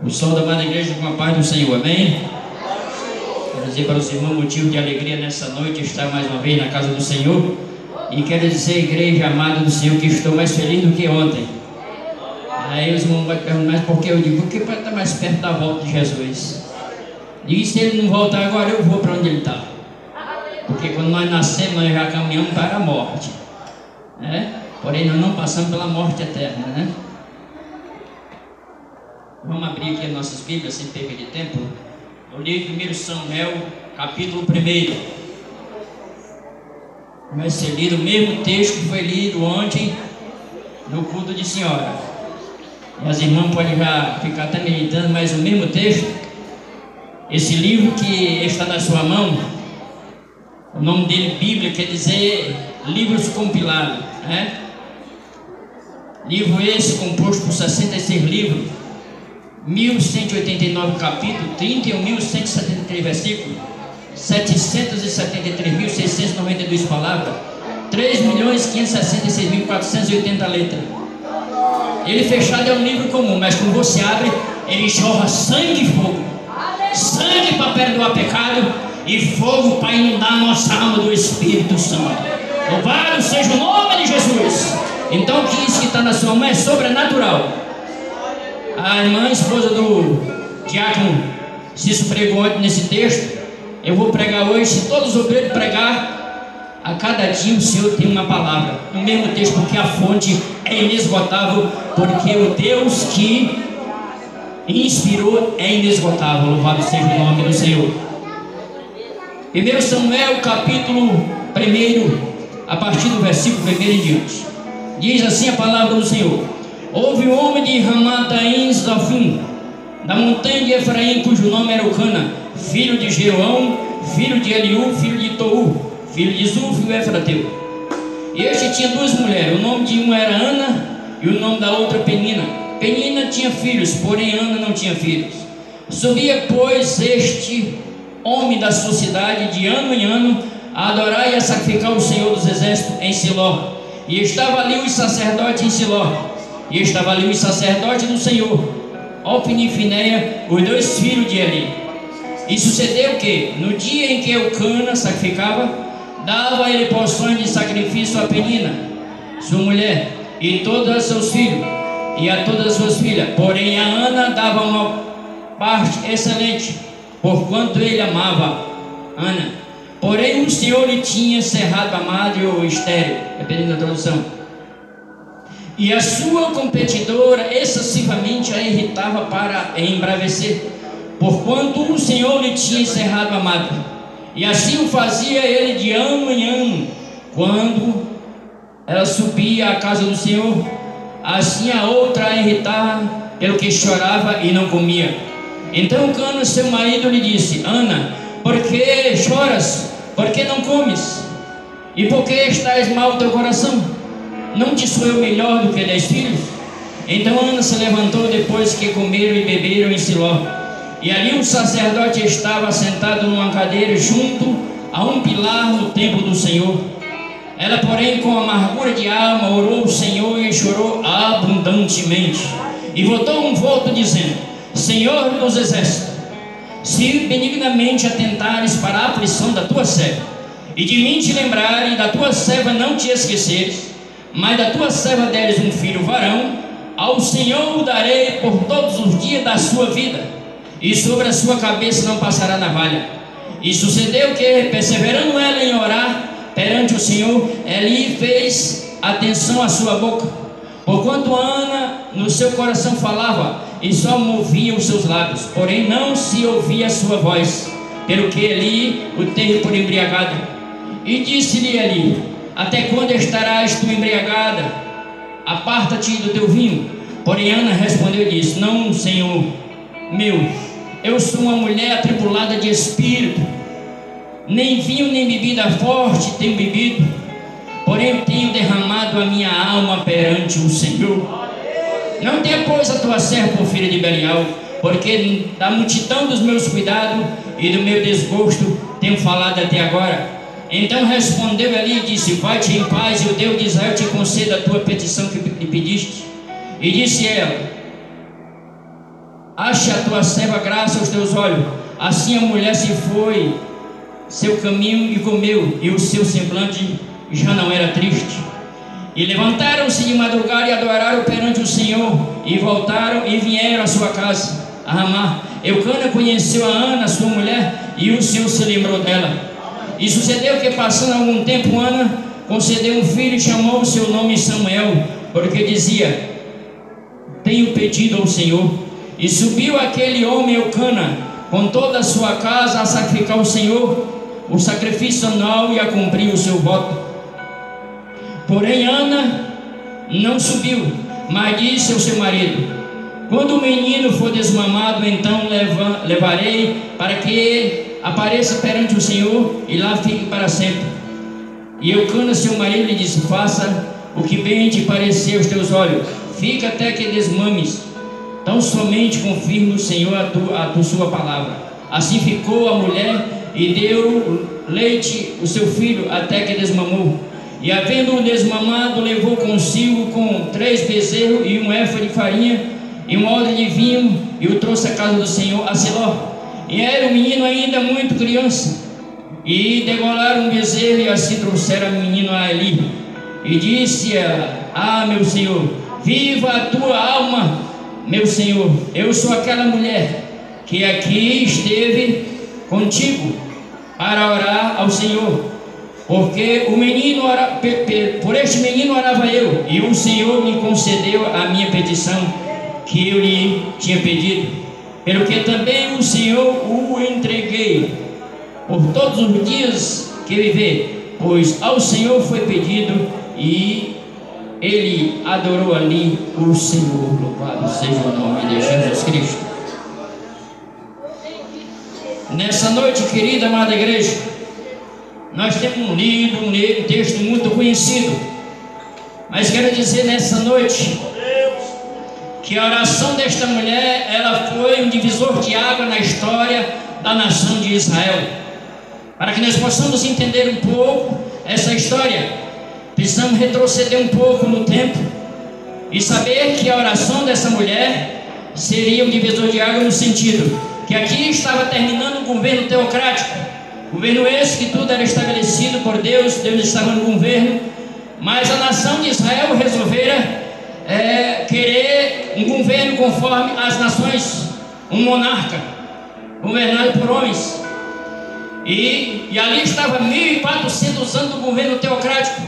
O sol da amada igreja com a paz do Senhor, amém? Quero dizer para os irmãos, motivo de alegria nessa noite estar mais uma vez na casa do Senhor. E quero dizer, igreja amada do Senhor, que estou mais feliz do que ontem. Aí os irmãos vão perguntar, mas por que? Eu digo, porque para estar mais perto da volta de Jesus. E se ele não voltar agora, eu vou para onde ele está. Porque quando nós nascemos, nós já caminhamos para a morte, né? Porém, nós não passamos pela morte eterna, né? Vamos abrir aqui as nossas Bíblias sem perda de tempo. No livro de 1 Samuel, capítulo 1. Vai ser lido o mesmo texto que foi lido ontem no culto de senhora. E as irmãs podem já ficar até meditando, mas o mesmo texto. Esse livro que está na sua mão, o nome dele, Bíblia, quer dizer livros compilados, né? Livro esse composto por 66 livros, 1.189 capítulos, 31.173 versículos, 773.692 palavras, 3.566.480 letras. Ele fechado é um livro comum, mas quando você abre, ele jorra sangue e fogo. Sangue para perdoar pecado e fogo para inundar a nossa alma do Espírito Santo. Louvado seja o nome de Jesus. Então, que isso que está na sua mão é sobrenatural. A irmã, esposa do diácono Cício pregou ontem nesse texto. Eu vou pregar hoje. Se todos os obreiros pregar, a cada dia o Senhor tem uma palavra no mesmo texto, porque a fonte é inesgotável, porque o Deus que inspirou é inesgotável. Louvado seja o nome do Senhor. 1 Samuel capítulo 1, a partir do versículo 1 em diante, diz assim a palavra do Senhor: Houve um homem de Ramataim Zafim, da montanha de Efraim, cujo nome era Eucana, filho de Jeroão, filho de Eliú, filho de Tou, filho de Zuf, o Efrateu. E este tinha duas mulheres, o nome de uma era Ana e o nome da outra Penina. Penina tinha filhos, porém Ana não tinha filhos. Subia, pois, este homem da sua cidade de ano em ano a adorar e a sacrificar o Senhor dos Exércitos em Siló. E estava ali os sacerdotes em Siló. E estava ali os sacerdotes do Senhor, Ofni e Finéia, os dois filhos de Eli. E sucedeu que, no dia em que Eucana sacrificava, dava a ele porções de sacrifício a Penina, sua mulher, e todos os seus filhos, e a todas as suas filhas. Porém a Ana dava uma parte excelente, porquanto ele amava Ana. Porém o Senhor lhe tinha cerrado a madre ou estéril, dependendo da tradução. E a sua competidora excessivamente a irritava para embravecer, porquanto o Senhor lhe tinha cerrado a madre. E assim o fazia ele de ano em ano, quando ela subia à casa do Senhor. Assim a outra a irritava, pelo que chorava e não comia. Então Cana, seu marido, lhe disse: Ana, por que choras? Por que não comes? E por que estás mal o teu coração? Não te sou eu melhor do que 10 filhos? Então Ana se levantou depois que comeram e beberam em Siló. E ali um sacerdote estava sentado numa cadeira junto a um pilar no templo do Senhor. Ela, porém, com amargura de alma, orou ao Senhor e chorou abundantemente. E votou um voto dizendo: Senhor dos exércitos, se benignamente atentares para a aflição da tua serva, e de mim te lembrares, e da tua serva não te esqueceres, mas da tua serva deres um filho varão, ao Senhor o darei por todos os dias da sua vida, e sobre a sua cabeça não passará navalha. E sucedeu que, perseverando ela em orar perante o Senhor, Eli fez atenção à sua boca, porquanto Ana no seu coração falava, e só movia os seus lábios, porém não se ouvia a sua voz, pelo que Eli o teve por embriagado. E disse-lhe Eli: Até quando estarás tu embriagada? Aparta-te do teu vinho. Porém Ana respondeu e disse: Não, Senhor meu, eu sou uma mulher atribulada de espírito, nem vinho nem bebida forte tenho bebido, porém tenho derramado a minha alma perante o Senhor. Não tenha, pois, a tua serva por filha de Belial, porque da multidão dos meus cuidados e do meu desgosto tenho falado até agora. Então respondeu Eli e disse: vai-te em paz, e o Deus de Israel te conceda a tua petição que lhe pediste. E disse ela: ache a tua serva graça aos teus olhos. Assim a mulher se foi seu caminho e comeu, e o seu semblante já não era triste. E levantaram-se de madrugada e adoraram perante o Senhor, e voltaram e vieram à sua casa, a Ramá. Eucana conheceu a Ana, sua mulher, e o Senhor se lembrou dela. E sucedeu que, passando algum tempo, Ana concedeu um filho e chamou o seu nome Samuel, porque dizia: tenho pedido ao Senhor. E subiu aquele homem Eucana com toda a sua casa a sacrificar ao Senhor o sacrifício anual e a cumprir o seu voto. Porém Ana não subiu, mas disse ao seu marido: quando o menino for desmamado, então levarei para que apareça perante o Senhor e lá fique para sempre. E Eucana, seu marido, lhe disse: faça o que bem te parecer aos teus olhos, fica até que desmames, tão somente confirme o Senhor a sua palavra. Assim ficou a mulher e deu leite o seu filho até que desmamou. E havendo-o desmamado, levou consigo com 3 bezerros e um éfa de farinha e um odre de vinho, e o trouxe à casa do Senhor, a Siló. E era o menino ainda muito criança. E degolaram um bezerro, e assim trouxeram o menino a Eli. E disse ela: ah, meu Senhor, viva a tua alma, meu Senhor. Eu sou aquela mulher que aqui esteve contigo para orar ao Senhor, porque por este menino orava eu, e o Senhor me concedeu a minha petição que eu lhe tinha pedido, pelo que também o Senhor o entreguei por todos os dias que viver, pois ao Senhor foi pedido, e ele adorou ali o Senhor. Louvado seja o nome de Jesus Cristo. Nessa noite, querida amada igreja, nós temos lido um texto muito conhecido, mas quero dizer nessa noite que a oração desta mulher, ela foi um divisor de água na história da nação de Israel. Para que nós possamos entender um pouco essa história, precisamos retroceder um pouco no tempo e saber que a oração dessa mulher seria um divisor de água, no sentido que aqui estava terminando um governo teocrático, governo esse que tudo era estabelecido por Deus, Deus estava no governo, mas a nação de Israel resolvera querer um governo conforme as nações, um monarca governado por homens. E ali estava 1400 anos do governo teocrático.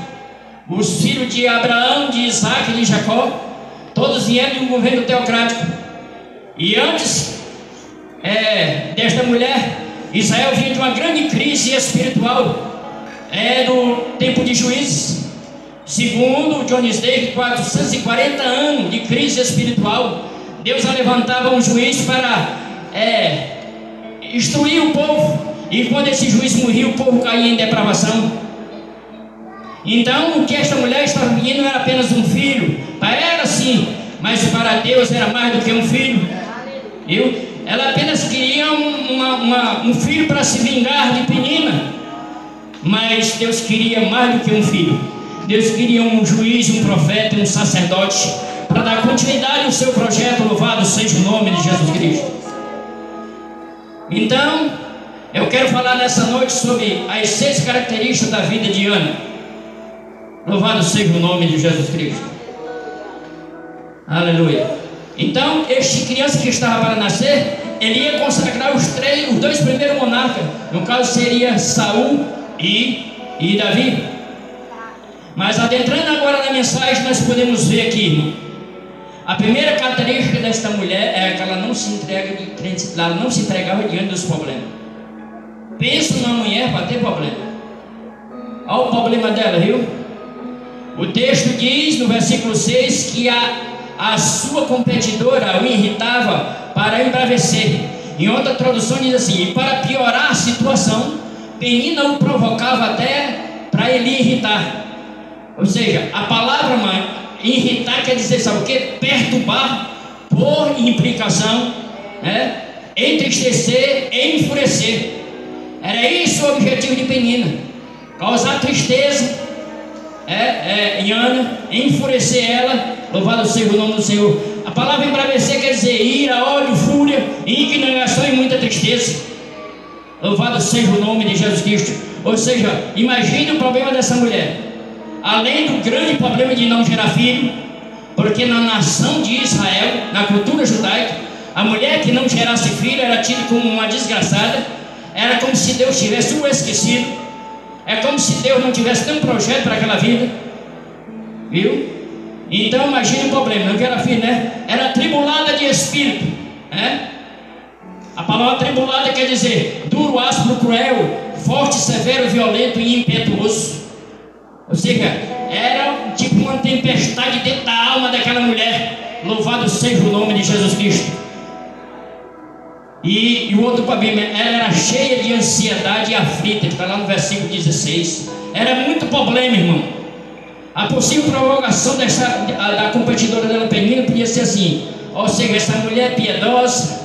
Os filhos de Abraão, de Isaac e de Jacó, todos vieram de um governo teocrático. E antes desta mulher, Israel vinha de uma grande crise espiritual, no tempo de Juízes. Segundo Jones Day, 440 anos de crise espiritual. Deus levantava um juiz para instruir o povo, e quando esse juiz morria, o povo caía em depravação. Então o que esta mulher estava pedindo era apenas um filho. Para ela sim, mas para Deus era mais do que um filho, viu? Ela apenas queria um filho para se vingar de Penina, mas Deus queria mais do que um filho. Deus queria um juiz, um profeta, um sacerdote, para dar continuidade ao seu projeto. Louvado seja o nome de Jesus Cristo. Então, eu quero falar nessa noite sobre as 6 características da vida de Ana. Louvado seja o nome de Jesus Cristo. Aleluia. Então, este criança que estava para nascer, ele ia consagrar os 2 primeiros monarcas. No caso seria Saul e Davi. Mas adentrando agora na mensagem, nós podemos ver aqui a primeira característica desta mulher é que ela não se entregava diante dos problemas. Pensa numa mulher para ter problema. Olha o problema dela, viu? O texto diz no versículo 6 que a sua competidora o irritava para embravecer. Em outra tradução diz assim: e para piorar a situação, Penina o provocava até para ele irritar. Ou seja, a palavra irritar quer dizer, sabe o que? Perturbar, por implicação, entristecer e enfurecer. Era isso o objetivo de Penina. causar tristeza em Ana, enfurecer ela. Louvado seja o nome do Senhor. A palavra embravecer quer dizer ira, ódio, fúria, indignação e muita tristeza. Louvado seja o nome de Jesus Cristo. Ou seja, imagine o problema dessa mulher. Além do grande problema de não gerar filho, porque na nação de Israel, na cultura judaica, a mulher que não gerasse filho era tida como uma desgraçada. Era como se Deus tivesse o esquecido. É como se Deus não tivesse nenhum projeto para aquela vida. Viu? Então imagine o problema. Não gerar filho, né? Era atribulada de espírito, né? A palavra atribulada quer dizer duro, áspero, cruel, forte, severo, violento e impetuoso. Ou seja, era tipo uma tempestade dentro da alma daquela mulher. Louvado seja o nome de Jesus Cristo. E o outro problema, ela era cheia de ansiedade e aflita, que está lá no versículo 16. Era muito problema, irmão. A possível provocação da competidora dela, Penina, podia ser assim: ou seja, essa mulher piedosa,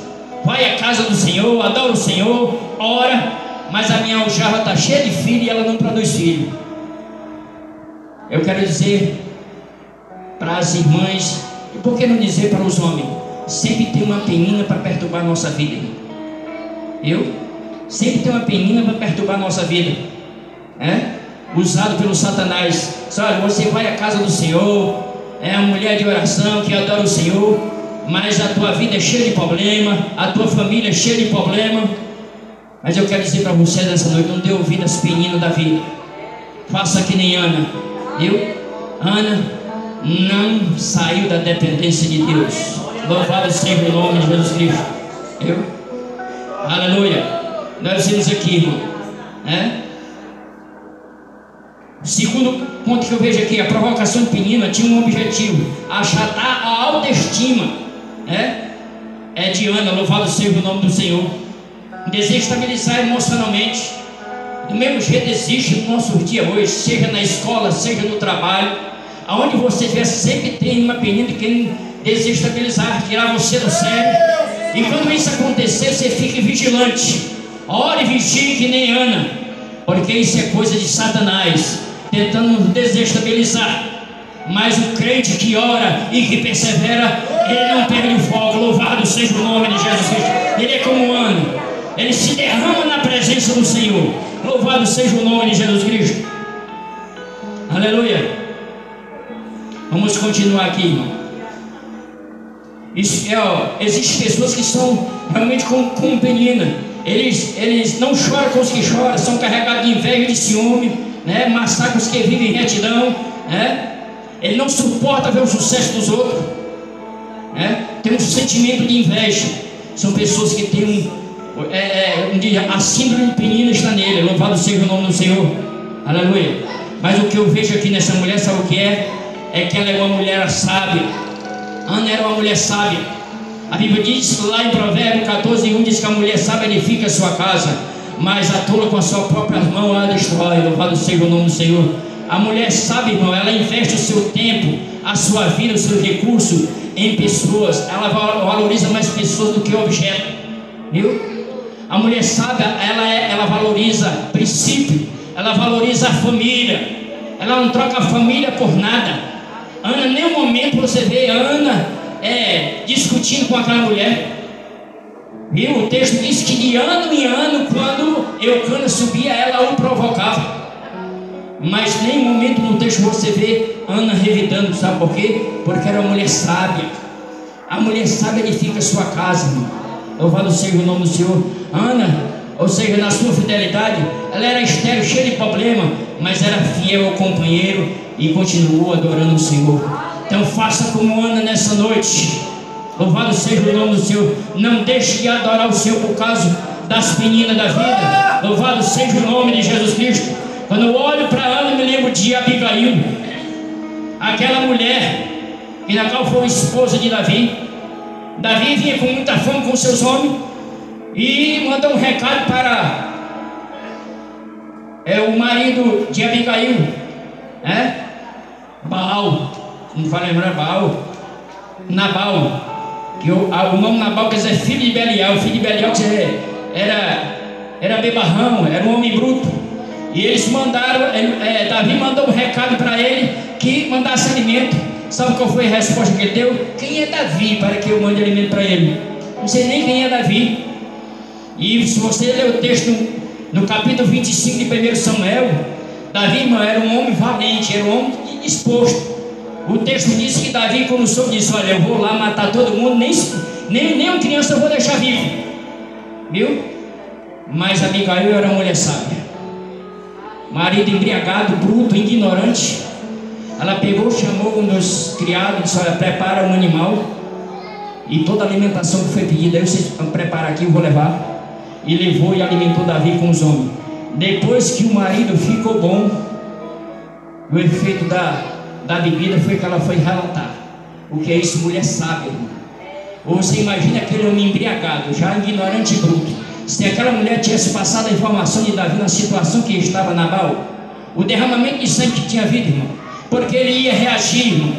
vai à casa do Senhor, adora o Senhor, ora, mas a minha aljava está cheia de filho e ela não produz filho. Eu quero dizer para as irmãs, e por que não dizer para os homens, sempre tem uma penina para perturbar a nossa vida. Sempre tem uma penina para perturbar a nossa vida, usado pelo Satanás. Olha, você vai à casa do Senhor, é uma mulher de oração que adora o Senhor, mas a tua vida é cheia de problema, a tua família é cheia de problema. Mas eu quero dizer para você nessa noite, não dê ouvido às peninas da vida. Faça que nem Ana. Ana não saiu da dependência de Deus. Louvado seja o nome de Jesus Cristo. Aleluia. Nós temos aqui, irmão, o segundo ponto que eu vejo aqui, a provocação de Penina tinha um objetivo: achatar a autoestima de Ana. Louvado seja o nome do Senhor. Desestabilizar emocionalmente. Do mesmo jeito existe no nosso dia hoje, seja na escola, seja no trabalho, aonde você estiver, sempre tem uma Penina que desestabilizar, tirar você do sério. E quando isso acontecer, você fique vigilante. Ore e vigie que nem Ana, porque isso é coisa de Satanás tentando nos desestabilizar. Mas o crente que ora e que persevera, ele não perde o fogo. Louvado seja o nome de Jesus Cristo. Ele é como Ana, ele se derrama na presença do Senhor. Louvado seja o nome de Jesus Cristo. Aleluia. Vamos continuar aqui, irmão. Existem pessoas que são realmente como Penina. Eles não choram com os que choram, são carregados de inveja e de ciúme, massacram os que vivem em retidão, Ele não suporta ver o sucesso dos outros, Tem um sentimento de inveja. São pessoas que têm a síndrome de Penina está nele. Louvado seja o nome do Senhor. Aleluia. Mas o que eu vejo aqui nessa mulher, sabe o que é? É que ela é uma mulher sábia. Ana era uma mulher sábia. A Bíblia diz lá em Provérbios 14:1, diz que a mulher sábia edifica a sua casa, mas a tola com as suas próprias mãos ela destrói. Louvado seja o nome do Senhor. A mulher sábia, irmão, ela investe o seu tempo, a sua vida, os seus recursos em pessoas. Ela valoriza mais pessoas do que objeto. A mulher sábia, ela valoriza princípio, ela valoriza a família. Ela não troca a família por nada. Ana, em nenhum momento você vê Ana discutindo com aquela mulher. O texto diz que de ano em ano, quando Eucana subia, ela o provocava. Mas em nenhum momento no texto você vê Ana revidando. Sabe por quê? Porque era uma mulher sábia. A mulher sábia edifica a sua casa, irmão. Louvado seja o nome do Senhor. Ana, ou seja, na sua fidelidade, ela era estéril, cheia de problema, mas era fiel ao companheiro e continuou adorando o Senhor. Então faça como Ana nessa noite. Louvado seja o nome do Senhor. Não deixe de adorar o Senhor por causa das meninas da vida. Louvado seja o nome de Jesus Cristo. Quando eu olho para Ana, eu me lembro de Abigail, aquela mulher que na qual foi esposa de Davi. Davi vinha com muita fome com seus homens e mandou um recado para o marido de Abigail, Baal, não vai lembrar Baal, Nabal, que o nome Nabal quer dizer filho de Belial. O filho de Belial era bebarrão, era um homem bruto. E eles mandaram, Davi mandou um recado para ele que mandasse alimento. Sabe qual foi a resposta que ele deu? Quem é Davi para que eu mande alimento para ele? Não sei nem quem é Davi. E se você ler o texto no capítulo 25 de 1 Samuel, Davi, irmão, era um homem valente, era um homem disposto. O texto diz que Davi, quando soube disso, olha, eu vou lá matar todo mundo, nem uma criança eu vou deixar vivo. Viu? Mas Abigail era uma mulher sábia. Marido embriagado, bruto, ignorante. Ela pegou, chamou um dos criados e disse: olha, prepara um animal e toda a alimentação que foi pedida, aí vocês vão preparar aqui, eu vou levar. E levou e alimentou Davi com os homens. Depois que o marido ficou bom, o efeito da bebida foi que ela foi relatar. O que é isso? Mulher sábia. Ou você imagina aquele homem embriagado, já ignorante e bruto. Se aquela mulher tivesse passado a informação de Davi na situação que estava Nabal, o derramamento de sangue que tinha havido, irmão, porque ele ia reagir, irmão.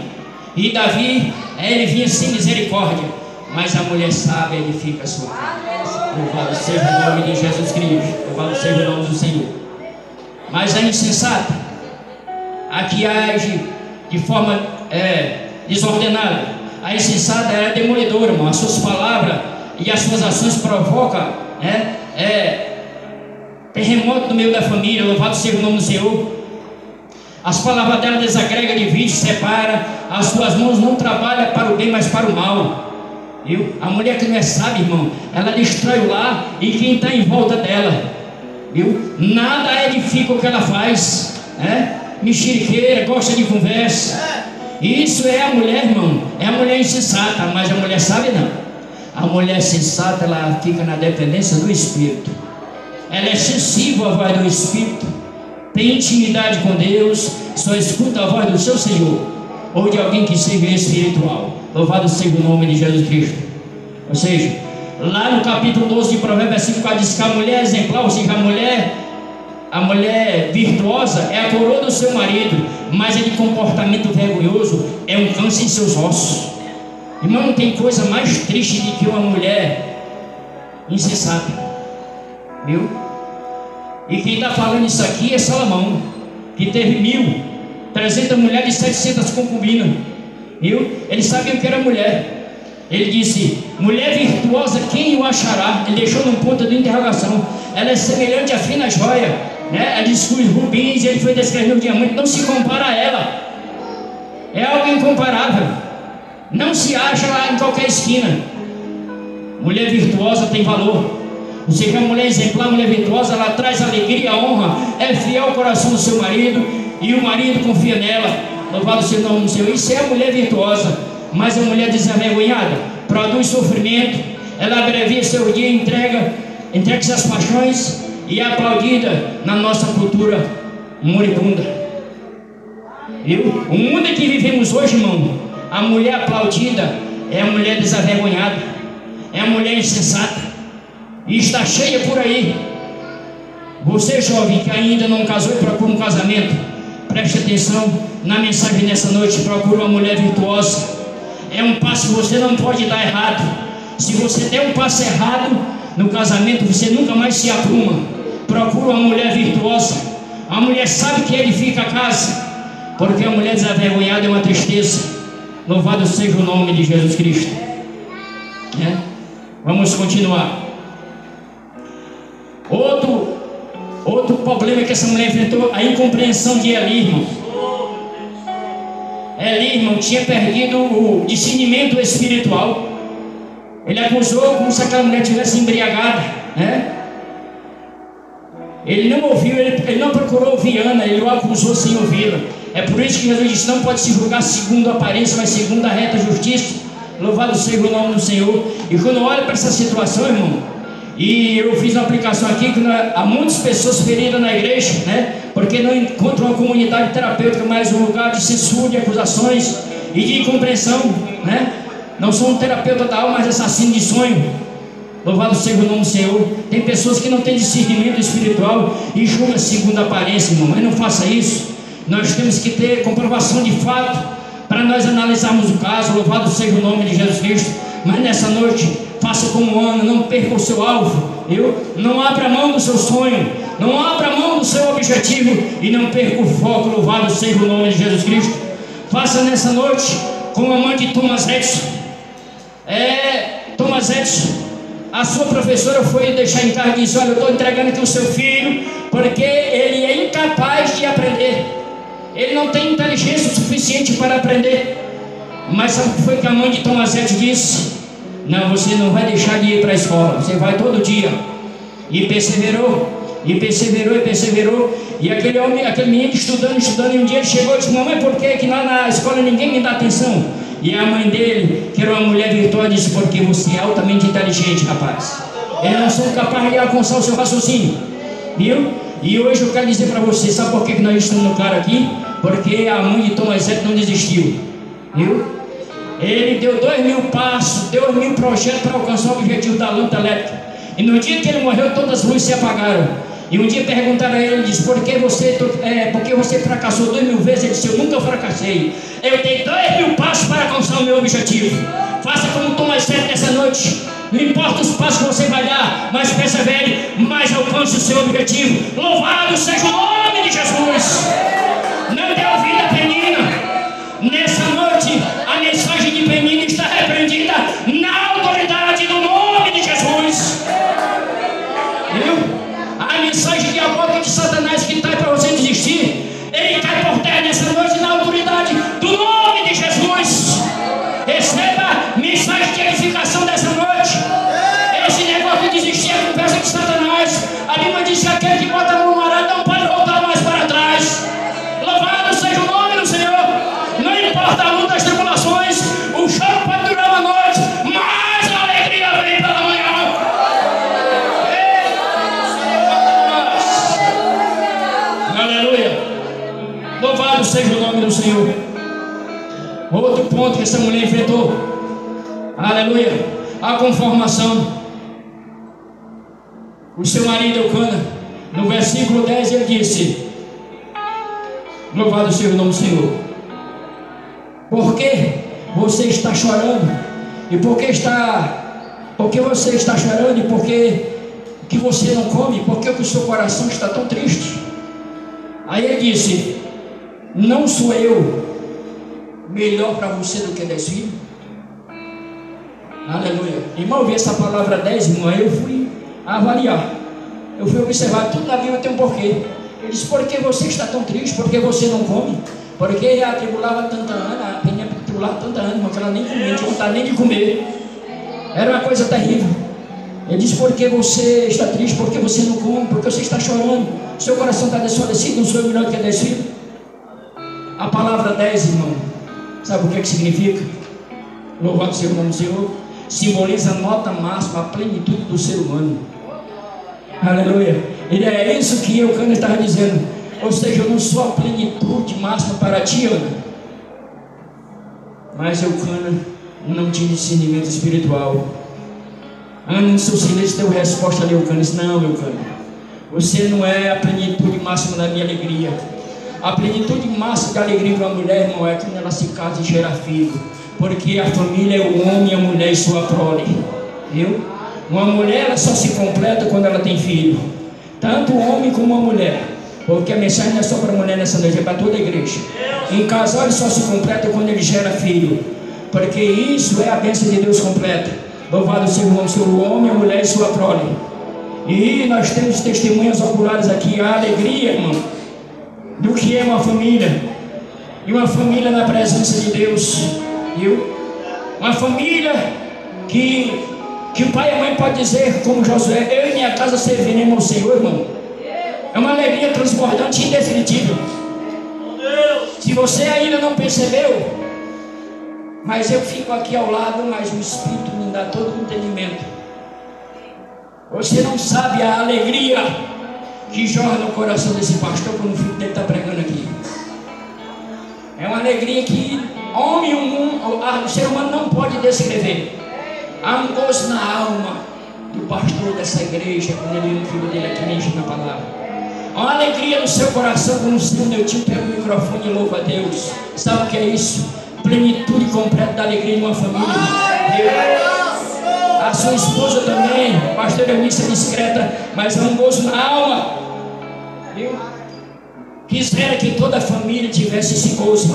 E Davi, ele vinha sem misericórdia. Mas a mulher sábia edifica a sua casa. Louvado seja o nome de Jesus Cristo. Louvado seja o nome do Senhor. Mas a insensata, a que age de forma desordenada, a insensata é demolidora, irmão. As suas palavras e as suas ações provocam terremoto no meio da família. Louvado seja o nome do Senhor. As palavras dela desagregam, divide, separa. As suas mãos não trabalham para o bem, mas para o mal. Viu? A mulher que não é sábia, irmão, ela destrói o lar e quem está em volta dela. Viu? Nada edifica o que ela faz. Mexeriqueira, gosta de conversa. Isso é a mulher, irmão. É a mulher insensata. Mas a mulher sábia não. A mulher sensata, ela fica na dependência do Espírito. Ela é sensível à voz do Espírito, tem intimidade com Deus, só escuta a voz do seu Senhor, ou de alguém que seja espiritual. Louvado seja o nome de Jesus Cristo. Ou seja, lá no capítulo 12 de Provérbios, versículo 4, diz que a mulher exemplar, ou seja, a mulher virtuosa é a coroa do seu marido, mas é de comportamento vergonhoso, é um câncer em seus ossos. Irmão, não tem coisa mais triste do que uma mulher insensata. Viu? E quem está falando isso aqui é Salomão, que teve 1.300 mulheres e 700 concubinas. Viu? Ele sabia o que era mulher. Ele disse: mulher virtuosa, quem o achará? Ele deixou num ponto de interrogação. Ela é semelhante à fina joia, né? Ela disse que os rubins, ele foi descrevendo o diamante, não se compara a ela. É algo incomparável. Não se acha lá em qualquer esquina. Mulher virtuosa tem valor. Você quer mulher exemplar, mulher virtuosa, ela traz alegria, honra, é fiel ao coração do seu marido e o marido confia nela. Louvado seja o nome do Senhor. Isso é a mulher virtuosa. Mas a mulher desenvergonhada produz sofrimento, ela abrevia seu dia, entrega-se às paixões e é aplaudida na nossa cultura moribunda. Viu? O mundo em que vivemos hoje, irmão, a mulher aplaudida é a mulher desenvergonhada, é a mulher insensata, e está cheia por aí. Você, jovem, que ainda não casou e procura um casamento, preste atenção na mensagem dessa noite. Procura uma mulher virtuosa. É um passo que você não pode dar errado. Se você der um passo errado no casamento, você nunca mais se apruma. Procura uma mulher virtuosa. A mulher sabe que edifica a casa, porque a mulher desenvergonhada é uma tristeza. Louvado seja o nome de Jesus Cristo. Vamos continuar. Outro problema que essa mulher enfrentou, a incompreensão de Eli, irmão. Eli, irmão, tinha perdido o discernimento espiritual. Ele acusou como se aquela mulher tivesse embriagada, Ele não ouviu, ele não procurou ouvir Ana, ele o acusou sem ouvi-la. É por isso que Jesus disse: não pode se julgar segundo a aparência, mas segundo a reta justiça. Louvado seja o nome do Senhor. E quando eu olho para essa situação, irmão, e eu fiz uma aplicação aqui que há muitas pessoas feridas na igreja, porque não encontram uma comunidade terapêutica, mas um lugar de censura, de acusações e de incompreensão, Não sou um terapeuta da alma, mas assassino de sonho. Louvado seja o nome do Senhor. Tem pessoas que não têm discernimento espiritual e julgam segundo a aparência, irmão. Mas não faça isso. Nós temos que ter comprovação de fato para nós analisarmos o caso. Louvado seja o nome de Jesus Cristo. Mas nessa noite, faça como Ana, não perca o seu alvo, Não abra mão do seu sonho. Não abra mão do seu objetivo e não perca o foco. Louvado seja o nome de Jesus Cristo. Faça nessa noite com a mãe de Thomas Edison. Thomas Edison, a sua professora foi deixar em casa e disse: olha, eu estou entregando aqui o seu filho porque ele é incapaz de aprender. Ele não tem inteligência suficiente para aprender. Mas sabe o que foi que a mãe de Thomas Edison disse? Não, você não vai deixar de ir para a escola, você vai todo dia. E perseverou. E perseverou, e perseverou. E aquele homem, aquele menino estudando, e um dia ele chegou e disse: mamãe, por que lá na escola ninguém me dá atenção? E a mãe dele, que era uma mulher virtuosa, disse: porque você é altamente inteligente, rapaz. Eles não são capazes de alcançar o seu raciocínio. Viu? E hoje eu quero dizer para você, sabe por que nós estamos no cara aqui? Porque a mãe de Thomas Edison não desistiu. Viu? Ele deu 2.000 passos, 2.000 projetos para alcançar o objetivo da lâmpada elétrica. E no dia que ele morreu, todas as luzes se apagaram. E um dia perguntaram a ele, ele disse: por que você fracassou 2.000 vezes? Ele disse: eu nunca fracassei. Eu dei 2.000 passos para alcançar o meu objetivo. Faça como Thomas Edison nessa noite. Não importa os passos que você vai dar, mas persevere, mas alcance o seu objetivo. Louvado seja o nome de Jesus. Não dê ouvido a Penina. Nessa noite, a mensagem de Penina está repreendida na autoridade do nome de Jesus. Viu? A mensagem diabólica de Satanás que está para você desistir, ele cai por terra nessa noite na autoridade do nome de Jesus. Receba a mensagem de edificação dessa noite. Esse negócio de desistir é conversa de Satanás. A Bíblia diz que aquele que bota a mão no arado não pode voltar mais para trás. Louvado seja o nome do Senhor. Não importa a luta, as tribulações, o choro pode durar uma noite, mas a alegria vem pela manhã. Aleluia. Louvado seja o nome do Senhor. Outro ponto que essa mulher enfrentou, aleluia, a conformação. O seu marido Eucana, no versículo 10, ele disse: louvado seja o nome do Senhor. Por que você está chorando? E por que você está chorando? E por que você não come? Por que o seu coração está tão triste? Aí ele disse: não sou eu melhor para você do que 10 filhos? Aleluia. Irmão, eu vi essa palavra 10, irmão. Eu fui avaliar, eu fui observar. Tudo na Bíblia tem um porquê. Ele disse: por que você está tão triste? Por que você não come? Porque ela atribulava tanta Ana, a Penina atribulava tanta Ana, irmão, que ela nem comia, não tinha vontade nem de comer. Era uma coisa terrível. Ele disse: por que você está triste? Por que você não come? Por que você está chorando? Seu coração está desfalecido, não sou eu melhor do que 10 filhos? A palavra 10, irmão, sabe o que significa? Louvado seja o nome do Senhor. Simboliza a nota máxima, a plenitude do ser humano. Aleluia. E é isso que Eucana estava dizendo. Ou seja, eu não sou a plenitude máxima para ti, Ana. Mas Eucana não tinha discernimento espiritual. Ana, no seu silêncio, deu resposta a Eucana. Disse: não, Eucana, você não é a plenitude máxima da minha alegria. A plenitude máxima da alegria para uma mulher, irmão, é quando ela se casa e gera filho. Porque a família é o homem, a mulher e sua prole. Viu? Uma mulher, ela só se completa quando ela tem filho. Tanto o homem como a mulher. Porque a mensagem não é só para a mulher nessa noite, é para toda a igreja. Em casal ele só se completa quando ele gera filho. Porque isso é a bênção de Deus completa. Louvado seja o nome do Senhor, o homem, a mulher e sua prole. E nós temos testemunhas oculares aqui, a alegria, irmão, do que é uma família. E uma família na presença de Deus, viu? Uma família que o pai e a mãe podem dizer, como Josué: eu e minha casa serviremos ao Senhor, irmão. É uma alegria transbordante e indescritível. Se você ainda não percebeu, mas eu fico aqui ao lado, mas o Espírito me dá todo o entendimento. Você não sabe a alegria que jorra no coração desse pastor quando o filho dele está pregando aqui. É uma alegria que o ser humano não pode descrever. Há um gozo na alma do pastor dessa igreja quando ele vê o filho dele aqui mexendo na palavra. Há uma alegria no seu coração quando o seu tio pega o microfone e louva a Deus. Sabe o que é isso? Plenitude completa da alegria de uma família. A sua esposa também, pastor, é missa discreta, mas há um gozo na alma. Viu? Quisera que toda a família tivesse esse gozo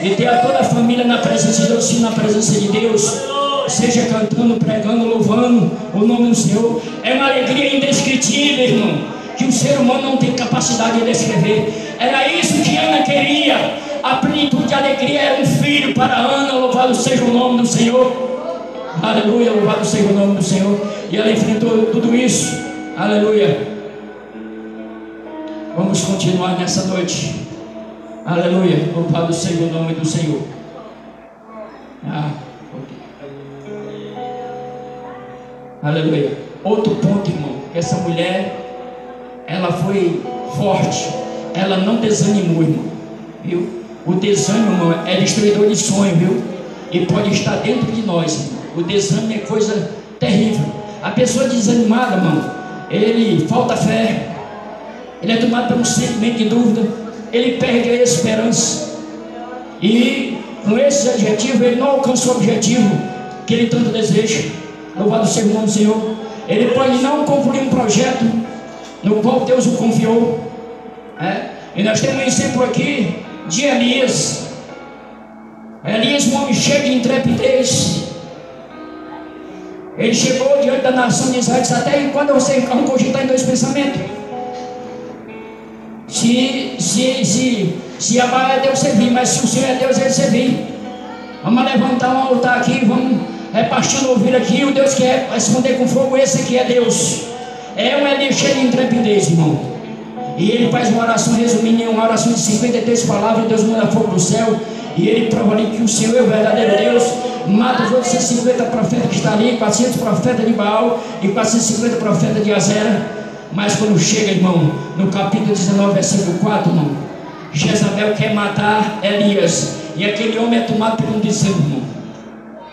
e ter a toda a família na presença de Deus, sim, na presença de Deus, seja cantando, pregando, louvando o nome do Senhor. É uma alegria indescritível, irmão, que o ser humano não tem capacidade de descrever. Era isso que Ana queria. A plenitude de alegria era um filho para Ana. Louvado seja o nome do Senhor. Aleluia, louvado seja o nome do Senhor. E ela enfrentou tudo isso. Aleluia. Vamos continuar nessa noite. Aleluia, louvado seja o nome do Senhor. Aleluia. Outro ponto, irmão, essa mulher, ela foi forte, ela não desanimou, irmão, viu? O desânimo, irmão, é destruidor de sonho, viu? E pode estar dentro de nós, irmão. O desânimo é coisa terrível. A pessoa desanimada, irmão, ele falta fé, ele é tomado por um sentimento de dúvida, ele perde a esperança, e com esse adjetivo ele não alcança o objetivo que ele tanto deseja. Louvado seja o nome do Senhor. Ele pode não concluir um projeto no qual Deus o confiou. E nós temos um exemplo aqui de Elias. Elias, um homem cheio de intrepidez. Ele chegou diante da nação de Israel e disse: até quando vocês vão cogitar em dois pensamentos? Se a Baal é Deus, servir, mas se o Senhor é Deus, ele servir. Vamos levantar um altar aqui, vamos repartir no ouvido aqui. O Deus que quer responder com fogo, esse aqui é Deus. É um Elias cheio de intrepidez, irmão. E ele faz uma oração, resumindo em uma oração de 53 palavras. Deus manda fogo do céu, e ele prova ali que o Senhor é o verdadeiro Deus. Mata os outros 150 profetas que estão ali, 400 profetas de Baal e 450 profetas de Azera. Mas quando chega, irmão, no capítulo 19, versículo 4, irmão, Jezabel quer matar Elias, e aquele homem é tomado por um desânimo, irmão.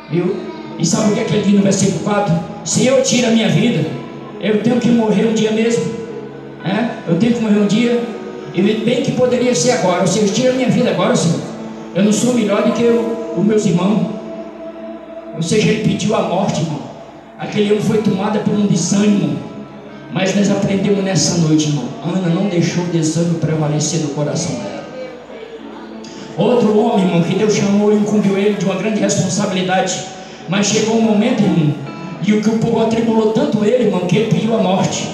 Viu? E sabe o que é que ele diz no versículo 4? Senhor, tira a minha vida, eu tenho que morrer um dia mesmo. Eu tenho que morrer um dia, e bem que poderia ser agora. Ou seja, tira a minha vida agora, Senhor. Eu não sou melhor do que os meus irmãos. Ou seja, ele pediu a morte, irmão. Aquele homem foi tomado por um desânimo. Mas nós aprendemos nessa noite, irmão, Ana não deixou o desânimo prevalecer no coração dela. Outro homem, irmão, que Deus chamou e incumbiu ele de uma grande responsabilidade. Mas chegou um momento, irmão, e o que o povo atribulou tanto ele, irmão, que ele pediu a morte.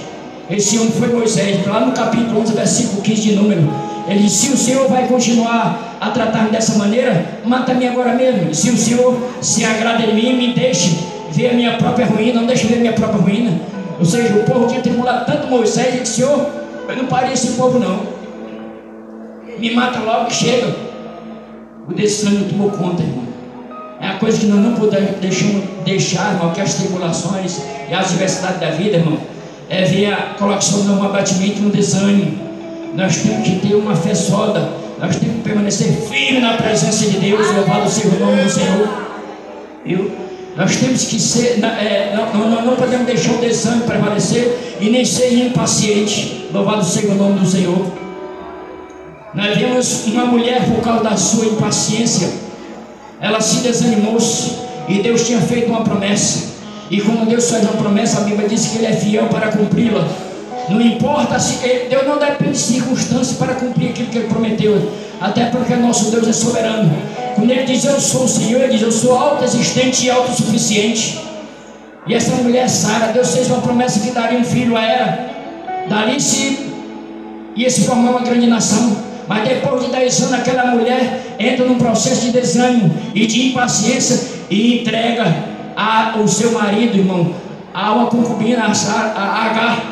Esse homem foi Moisés. Lá no capítulo 11, versículo 15 de Número, ele disse: se o Senhor vai continuar a tratar-me dessa maneira, mata-me agora mesmo. Se o Senhor se agrada de mim, me deixe ver a minha própria ruína, não deixe ver a minha própria ruína. Ou seja, o povo tinha tribulado tanto Moisés, e disse: Senhor, eu não parei esse povo não, me mata logo que chega. O desânimo tomou conta, irmão. É a coisa que nós não podemos deixar, irmão, que as tribulações e as adversidades da vida, irmão, é ver a colocação de um abatimento e um desânimo. Nós temos que ter uma fé sólida, nós temos que permanecer firme na presença de Deus. Louvado seja o nome do Senhor. Viu? Nós temos que ser, não podemos deixar o desânimo prevalecer e nem ser impaciente. Louvado seja o nome do Senhor. Nós vemos uma mulher, por causa da sua impaciência, ela se desanimou-se, e Deus tinha feito uma promessa. E quando Deus faz uma promessa, a Bíblia diz que Ele é fiel para cumpri-la. Não importa se Deus não depende de circunstâncias para cumprir aquilo que Ele prometeu, até porque nosso Deus é soberano. Quando Ele diz eu sou o Senhor, Ele diz eu sou autoexistente e autossuficiente. E essa mulher Sara, Deus fez uma promessa que daria um filho a ela. Dali ia se formar uma grande nação. Mas depois de 10 anos, aquela mulher entra num processo de desânimo e de impaciência, e entrega o seu marido, irmão, a uma concubina, a Agar.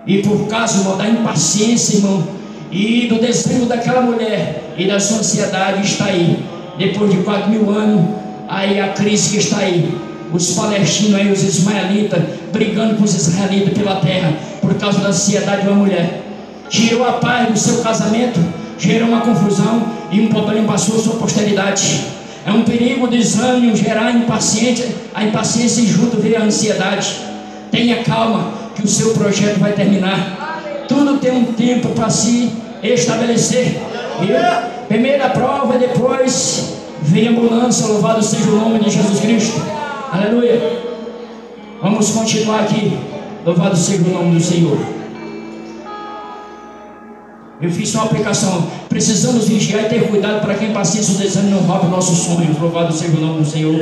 E por causa, irmão, da impaciência, irmão, e do desânimo daquela mulher e da sua ansiedade, está aí, depois de 4.000 anos, aí a crise que está aí, os palestinos aí, os ismaelitas, brigando com os israelitas pela terra, por causa da ansiedade de uma mulher. Tirou a paz do seu casamento, gerou uma confusão, e um problema passou a sua posteridade. É um perigo o desânimo gerar a impaciência, e junto vem a ansiedade. Tenha calma, que o seu projeto vai terminar. Tudo tem um tempo para se estabelecer. Primeira prova, depois vem a bonança. Louvado seja o nome de Jesus Cristo. Aleluia. Vamos continuar aqui. Louvado seja o nome do Senhor. Eu fiz uma aplicação. Precisamos vigiar e ter cuidado para que a impaciência e o desânimo não roube nossos sonhos. Louvado seja o nome do Senhor.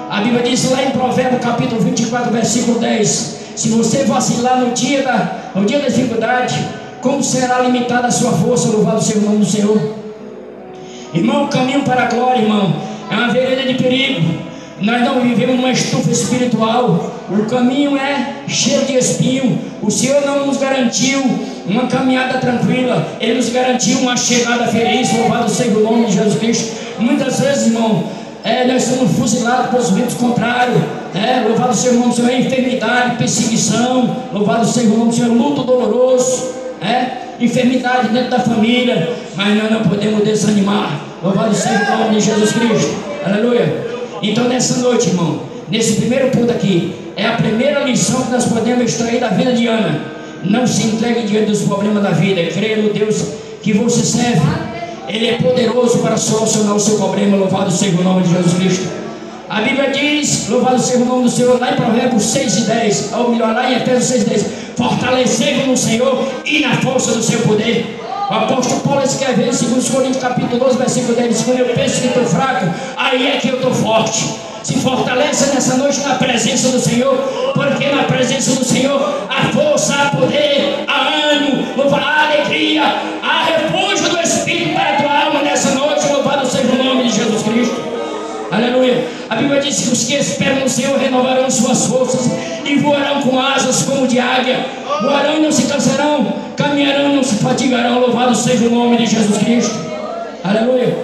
A Bíblia diz lá em Provérbios capítulo 24, versículo 10: se você vacilar no dia da dificuldade, como será limitada a sua força? Louvado seja o nome do Senhor. Irmão, o caminho para a glória, irmão, é uma vereda de perigo. Nós não vivemos numa estufa espiritual. O caminho é cheio de espinho. O Senhor não nos garantiu uma caminhada tranquila, Ele nos garantiu uma chegada feliz. Louvado seja o nome de Jesus Cristo. Muitas vezes, irmão, nós somos fuzilados pelos ventos contrários. Louvado seja o nome do Senhor. Enfermidade, perseguição. Louvado seja o nome do Senhor. Luto doloroso, enfermidade dentro da família. Mas nós não podemos desanimar. Louvado seja o nome de Jesus Cristo. Aleluia. Então nessa noite, irmão, nesse primeiro ponto aqui, é a primeira lição que nós podemos extrair da vida de Ana. Não se entregue diante dos problemas da vida. Creia no Deus que você serve. Ele é poderoso para solucionar o seu problema. Louvado seja o nome de Jesus Cristo. A Bíblia diz, louvado seja o nome do Senhor, lá em Provérbios 6 e 10, ou melhor, lá em Efésios 6 e 10: fortalecei-vos no Senhor e na força do seu poder. O apóstolo Paulo escreveu em 2 Coríntios capítulo 12, versículo 10, diz: quando eu penso que estou fraco, aí é que eu estou forte. Se fortaleça nessa noite na presença do Senhor, porque na presença do Senhor há força, há poder, há ânimo, há alegria, há refúgio do Espírito para a tua alma nessa noite. Louvado seja o nome de Jesus Cristo. Aleluia. A Bíblia diz que os que esperam no Senhor renovarão suas forças e voarão com asas como de águia. Voarão e não se cansarão, caminharão e não se fatigarão. Louvado seja o nome de Jesus Cristo. Aleluia.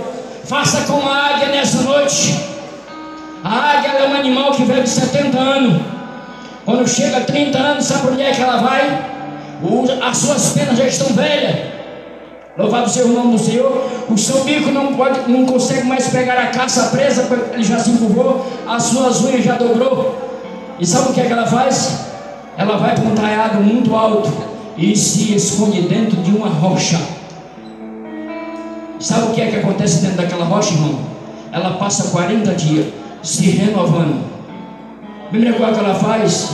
Faça como a águia nessa noite. A águia é um animal que vive 70 anos. Quando chega a 30 anos, sabe para onde é que ela vai? As suas penas já estão velhas. Louvado seja o nome do Senhor. O seu bico não consegue mais pegar a caça presa, porque ele já se encurvou, as suas unhas já dobrou. E sabe o que é que ela faz? Ela vai para um talhado muito alto e se esconde dentro de uma rocha. Sabe o que é que acontece dentro daquela rocha, irmão? Ela passa 40 dias se renovando. A primeira coisa que ela faz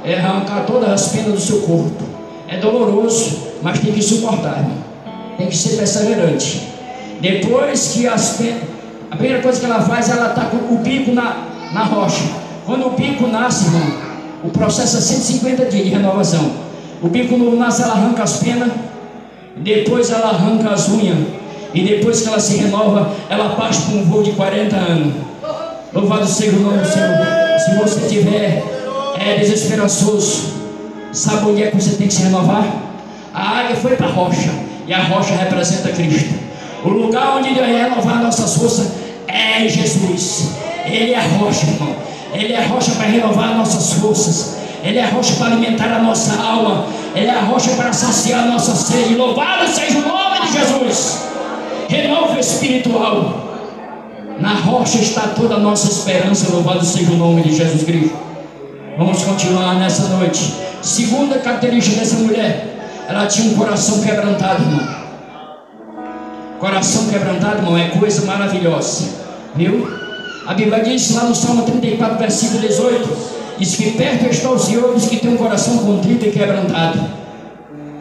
é arrancar todas as penas do seu corpo. É doloroso, mas tem que suportar, irmão. Tem que ser perseverante. Depois que as penas, a primeira coisa que ela faz, ela está com o bico na rocha. Quando o bico nasce, irmão, o processo é 150 dias de renovação. O bico novo nasce, ela arranca as penas, depois ela arranca as unhas, e depois que ela se renova, ela parte para um voo de 40 anos. Louvado seja o nome do Senhor. Se você tiver desesperançoso, sabe onde é que você tem que se renovar? A águia foi para a rocha, e a rocha representa Cristo. O lugar onde Deus vai renovar nossas forças é Jesus. Ele é a rocha, irmão. Ele é a rocha para renovar nossas forças. Ele é a rocha para alimentar a nossa alma. Ele é a rocha para saciar a nossa sede. Louvado seja o nome de Jesus. Renovo espiritual. Na rocha está toda a nossa esperança. Louvado seja o nome de Jesus Cristo. Vamos continuar nessa noite. Segunda característica dessa mulher: ela tinha um coração quebrantado, irmão. Coração quebrantado, irmão, é coisa maravilhosa, viu? A Bíblia diz lá no Salmo 34, versículo 18: diz que perto está o Senhor dos que tem um coração contrito e quebrantado.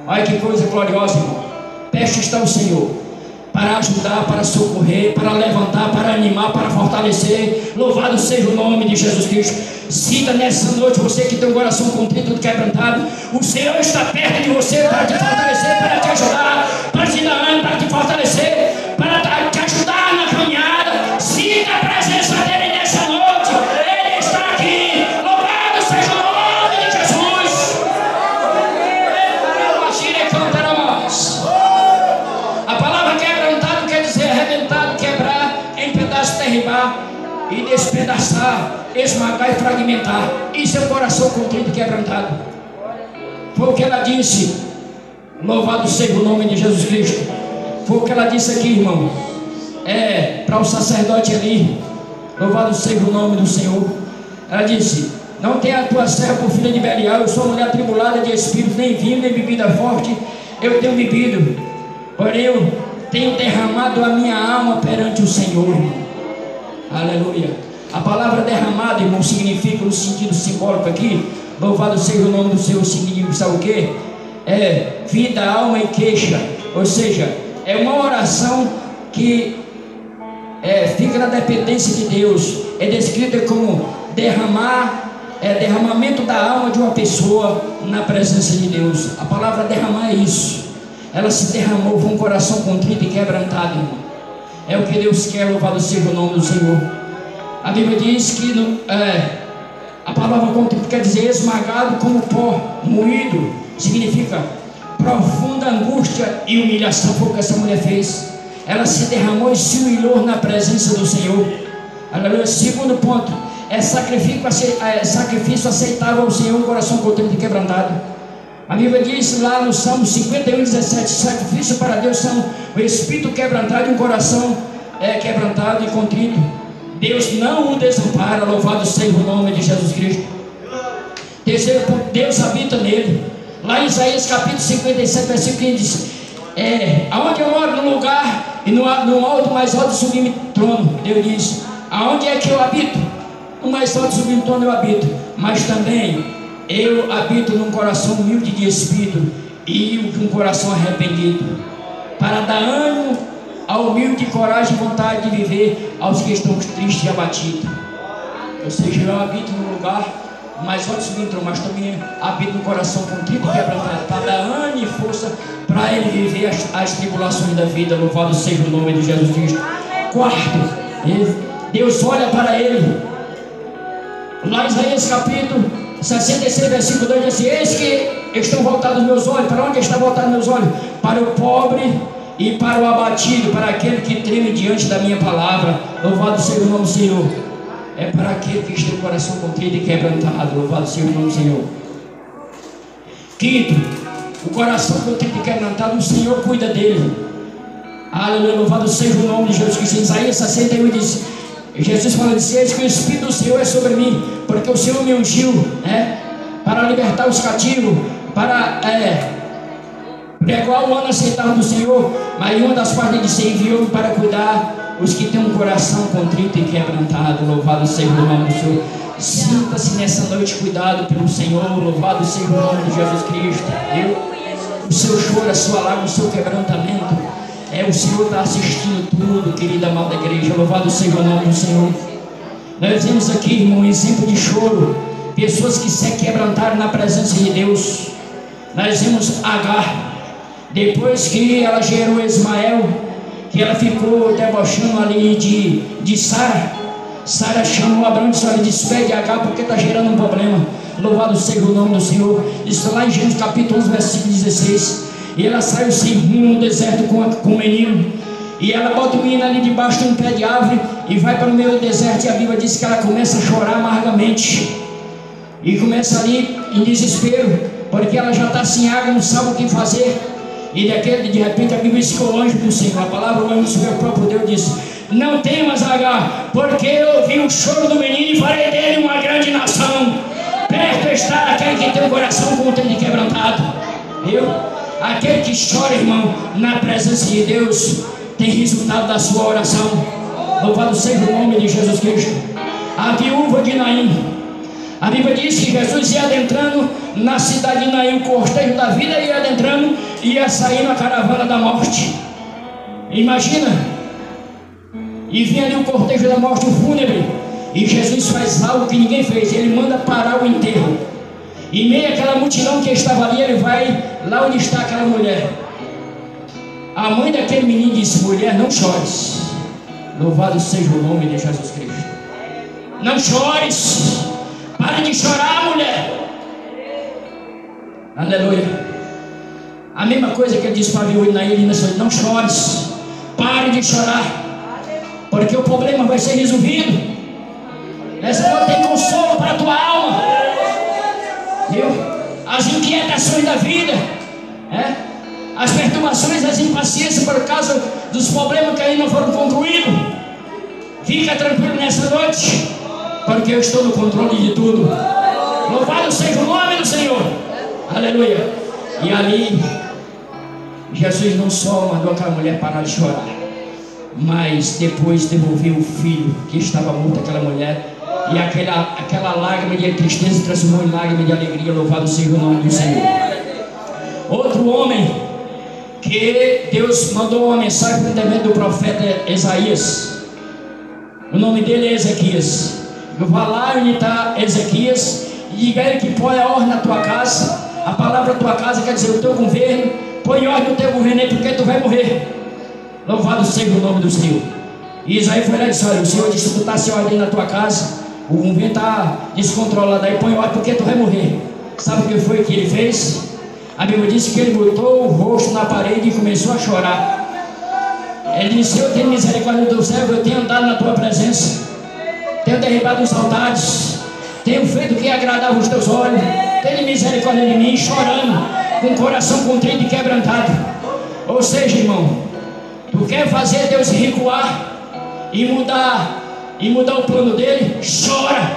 Olha que coisa gloriosa, irmão. Perto está o Senhor para ajudar, para socorrer, para levantar, para animar, para fortalecer. Louvado seja o nome de Jesus Cristo. Sinta nessa noite, você que tem um coração contrito e quebrantado, o Senhor está perto de você para te fortalecer, para te ajudar, para te dar ânimo, para te fortalecer, para te ajudar na caminhada. Sinta a presença dele nessa noite. Ele está aqui. Louvado seja o nome de Jesus. A palavra quebrantado quer dizer arrebentado, quebrar, em pedaços, derribar e despedaçar, esmagar e fragmentar. Isso é o coração contrito e quebrantado. Foi o que ela disse. Louvado seja o nome de Jesus Cristo. Foi o que ela disse aqui, irmão. Para o sacerdote ali. Louvado seja o nome do Senhor. Ela disse: não tenha a tua serva por filha de Belial. Eu sou mulher atribulada de espírito, nem vinho, nem bebida forte eu tenho bebido, porém eu tenho derramado a minha alma perante o Senhor. Aleluia. A palavra derramado, irmão, significa, no sentido simbólico aqui, louvado seja o nome do Senhor, significa, sabe o que? Vida, alma e queixa. Ou seja, é uma oração que fica na dependência de Deus. É descrita como derramamento da alma de uma pessoa na presença de Deus. A palavra derramar é isso. Ela se derramou com um coração contrito e quebrantado, irmão. É o que Deus quer, louvado seja o nome do Senhor. A Bíblia diz que a palavra contrito quer dizer esmagado como pó, moído. Significa profunda angústia e humilhação. Foi o que essa mulher fez. Ela se derramou e se humilhou na presença do Senhor. Aleluia. Segundo ponto, é sacrifício aceitável ao Senhor, um coração contrito e quebrantado. A Bíblia diz lá no Salmo 51:17: sacrifício para Deus são o espírito quebrantado e um coração quebrantado e contrito. Deus não o desampara, louvado seja o nome de Jesus Cristo. Terceiro ponto, Deus habita nele. Lá em Isaías capítulo 57, versículo 15 diz: aonde eu moro no lugar e no alto mais alto sublime trono. Deus diz: aonde é que eu habito? No mais alto sublime trono eu habito, mas também eu habito num coração humilde de espírito e um coração arrependido, para dar ânimo ao humilde, coragem e vontade de viver aos que estão tristes e abatidos. Ou seja, eu habito num lugar mais alto sublime trono, mas também habito no coração contrito e quebrantado, para dar ânimo e força para ele viver as tribulações da vida. Louvado seja o nome de Jesus Cristo. Quarto, Deus olha para ele. Lá em Isaías capítulo 66, versículo 2 diz assim: eis que estão voltados meus olhos. Para onde estão voltados meus olhos? Para o pobre e para o abatido, para aquele que treme diante da minha palavra. Louvado seja o nome do Senhor. É para aquele que tem o coração contrito e quebrantado. Louvado seja o nome do Senhor. Quinto, o coração contrito e quebrantado, o Senhor cuida dele. Aleluia, louvado seja o nome de Jesus Cristo. Em Isaías 61 diz: Jesus falou assim: eis que o Espírito do Senhor é sobre mim, porque o Senhor me ungiu para libertar os cativos, para pregar o ano aceitável do Senhor. Mas uma das partes de se enviou para cuidar os que têm um coração contrito e quebrantado. Louvado seja o nome do Senhor. Sinta-se nessa noite cuidado pelo Senhor. Louvado seja o nome de Jesus Cristo. O seu choro, a sua lágrima, o seu quebrantamento, o Senhor está assistindo tudo, querida amada igreja. Louvado seja o nome do Senhor. Nós vemos aqui, irmão, um exemplo de choro. Pessoas que se quebrantaram na presença de Deus. Nós vemos Agar. Depois que ela gerou Ismael, que ela ficou debochando ali de Sara. Sara chamou Abraão e disse: olha, despede Agar porque está gerando um problema. Louvado seja o nome do Senhor. Isso lá em Gênesis capítulo 11, versículo 16. E ela saiu sem rumo no deserto com o menino. E ela bota o menino ali debaixo de um pé de árvore e vai para o meio do deserto. E a Bíblia diz que ela começa a chorar amargamente. E começa ali em desespero, porque ela já está sem água, não sabe o que fazer. E de repente a Bíblia diz que o anjo do Senhor, a palavra do anjo do Senhor, o próprio Deus disse: não temas, Agar, porque eu ouvi o choro do menino e farei dele uma grande nação. Perto está aquele que tem o coração contrito e quebrantado. Viu? Aquele que chora, irmão, na presença de Deus, tem resultado da sua oração. Louvado seja o nome de Jesus Cristo. A viúva de Naim. A Bíblia diz que Jesus ia adentrando na cidade de Naim, o cortejo da vida ia adentrando, ia sair na caravana da morte. Imagina. E vinha ali o cortejo da morte, o fúnebre. E Jesus faz algo que ninguém fez. Ele manda parar o enterro. Em meio àquela multidão que estava ali, ele vai lá onde está aquela mulher. A mãe daquele menino disse: mulher, não chores. Louvado seja o nome de Jesus Cristo. Não chores. Pare de chorar, mulher. Aleluia. A mesma coisa que ele disse para a viúva na ilha: não chores. Pare de chorar, porque o problema vai ser resolvido. Essa noite tem consolo para a tua alma. Viu? As inquietações da vida, as perturbações, as impaciências por causa dos problemas que ainda não foram concluídos. Fica tranquilo nessa noite, porque eu estou no controle de tudo. Louvado seja o nome do Senhor. Aleluia. E ali Jesus não só mandou aquela mulher parar de chorar, mas depois devolveu o filho que estava morto àquela mulher. E aquela lágrima de tristeza transformou em lágrima de alegria. Louvado seja o nome do Senhor. Outro homem que Deus mandou uma mensagem por intermédio do profeta Isaías. O nome dele é Ezequias. Vá lá onde está Ezequias e diga a ele que põe a ordem na tua casa. A palavra tua casa quer dizer o teu governo. Põe ordem no teu governo aí, porque tu vai morrer. Louvado seja o nome do Senhor. E Isaías foi lá e disse: olha, o Senhor disse que tu está sem ordem na tua casa, o governo está descontrolado aí, põe ordem porque tu vai morrer. Sabe o que foi que ele fez? A Bíblia diz que ele botou o rosto na parede e começou a chorar. Ele disse: eu tenho misericórdia do céu, eu tenho andado na tua presença, tenho derribado os altares, tenho feito o que agradava os teus olhos, tenho misericórdia de mim, chorando, com o coração contrito e quebrantado. Ou seja, irmão, tu quer fazer Deus recuar e mudar o plano dele? Chora.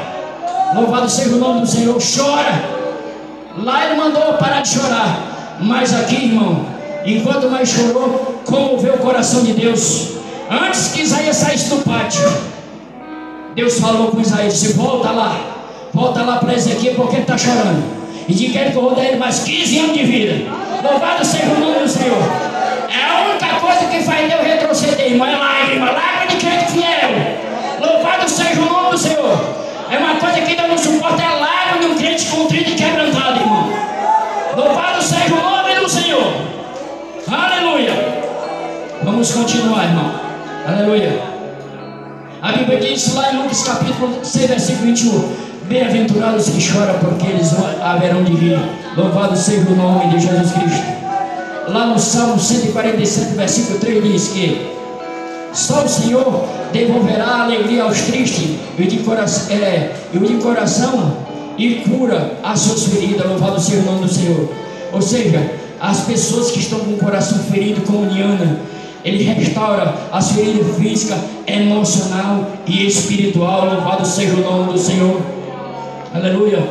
Louvado seja o nome do Senhor. Chora. Lá ele mandou parar de chorar, mas aqui, irmão, enquanto mais chorou, comoveu o coração de Deus. Antes que Isaías saísse do pátio, Deus falou com Isaías: disse, volta lá para Ezequiel, porque ele está chorando, e diga ele que eu vou dar ele mais 15 anos de vida. Louvado seja o nome do Senhor. É a única coisa que faz Deus retroceder, irmão, é lágrima de crente fiel. Louvado seja o nome do Senhor. É uma coisa que Deus não suporta, é lágrima de um crente contrito e quebrantado, irmão. Louvado seja o nome do Senhor. Aleluia. Vamos continuar, irmão. Aleluia. A Bíblia diz lá em Lucas capítulo 6, versículo 21: bem-aventurados que choram, porque eles haverão de rir. Louvado seja o nome de Jesus Cristo. Lá no Salmo 147, versículo 3 diz que só o Senhor devolverá a alegria aos tristes e de coração e cura as suas feridas. Louvado seja o nome do Senhor. Ou seja, as pessoas que estão com o coração ferido, como Diana, Ele restaura as feridas físicas, emocional e espiritual. Louvado seja o nome do Senhor. Aleluia.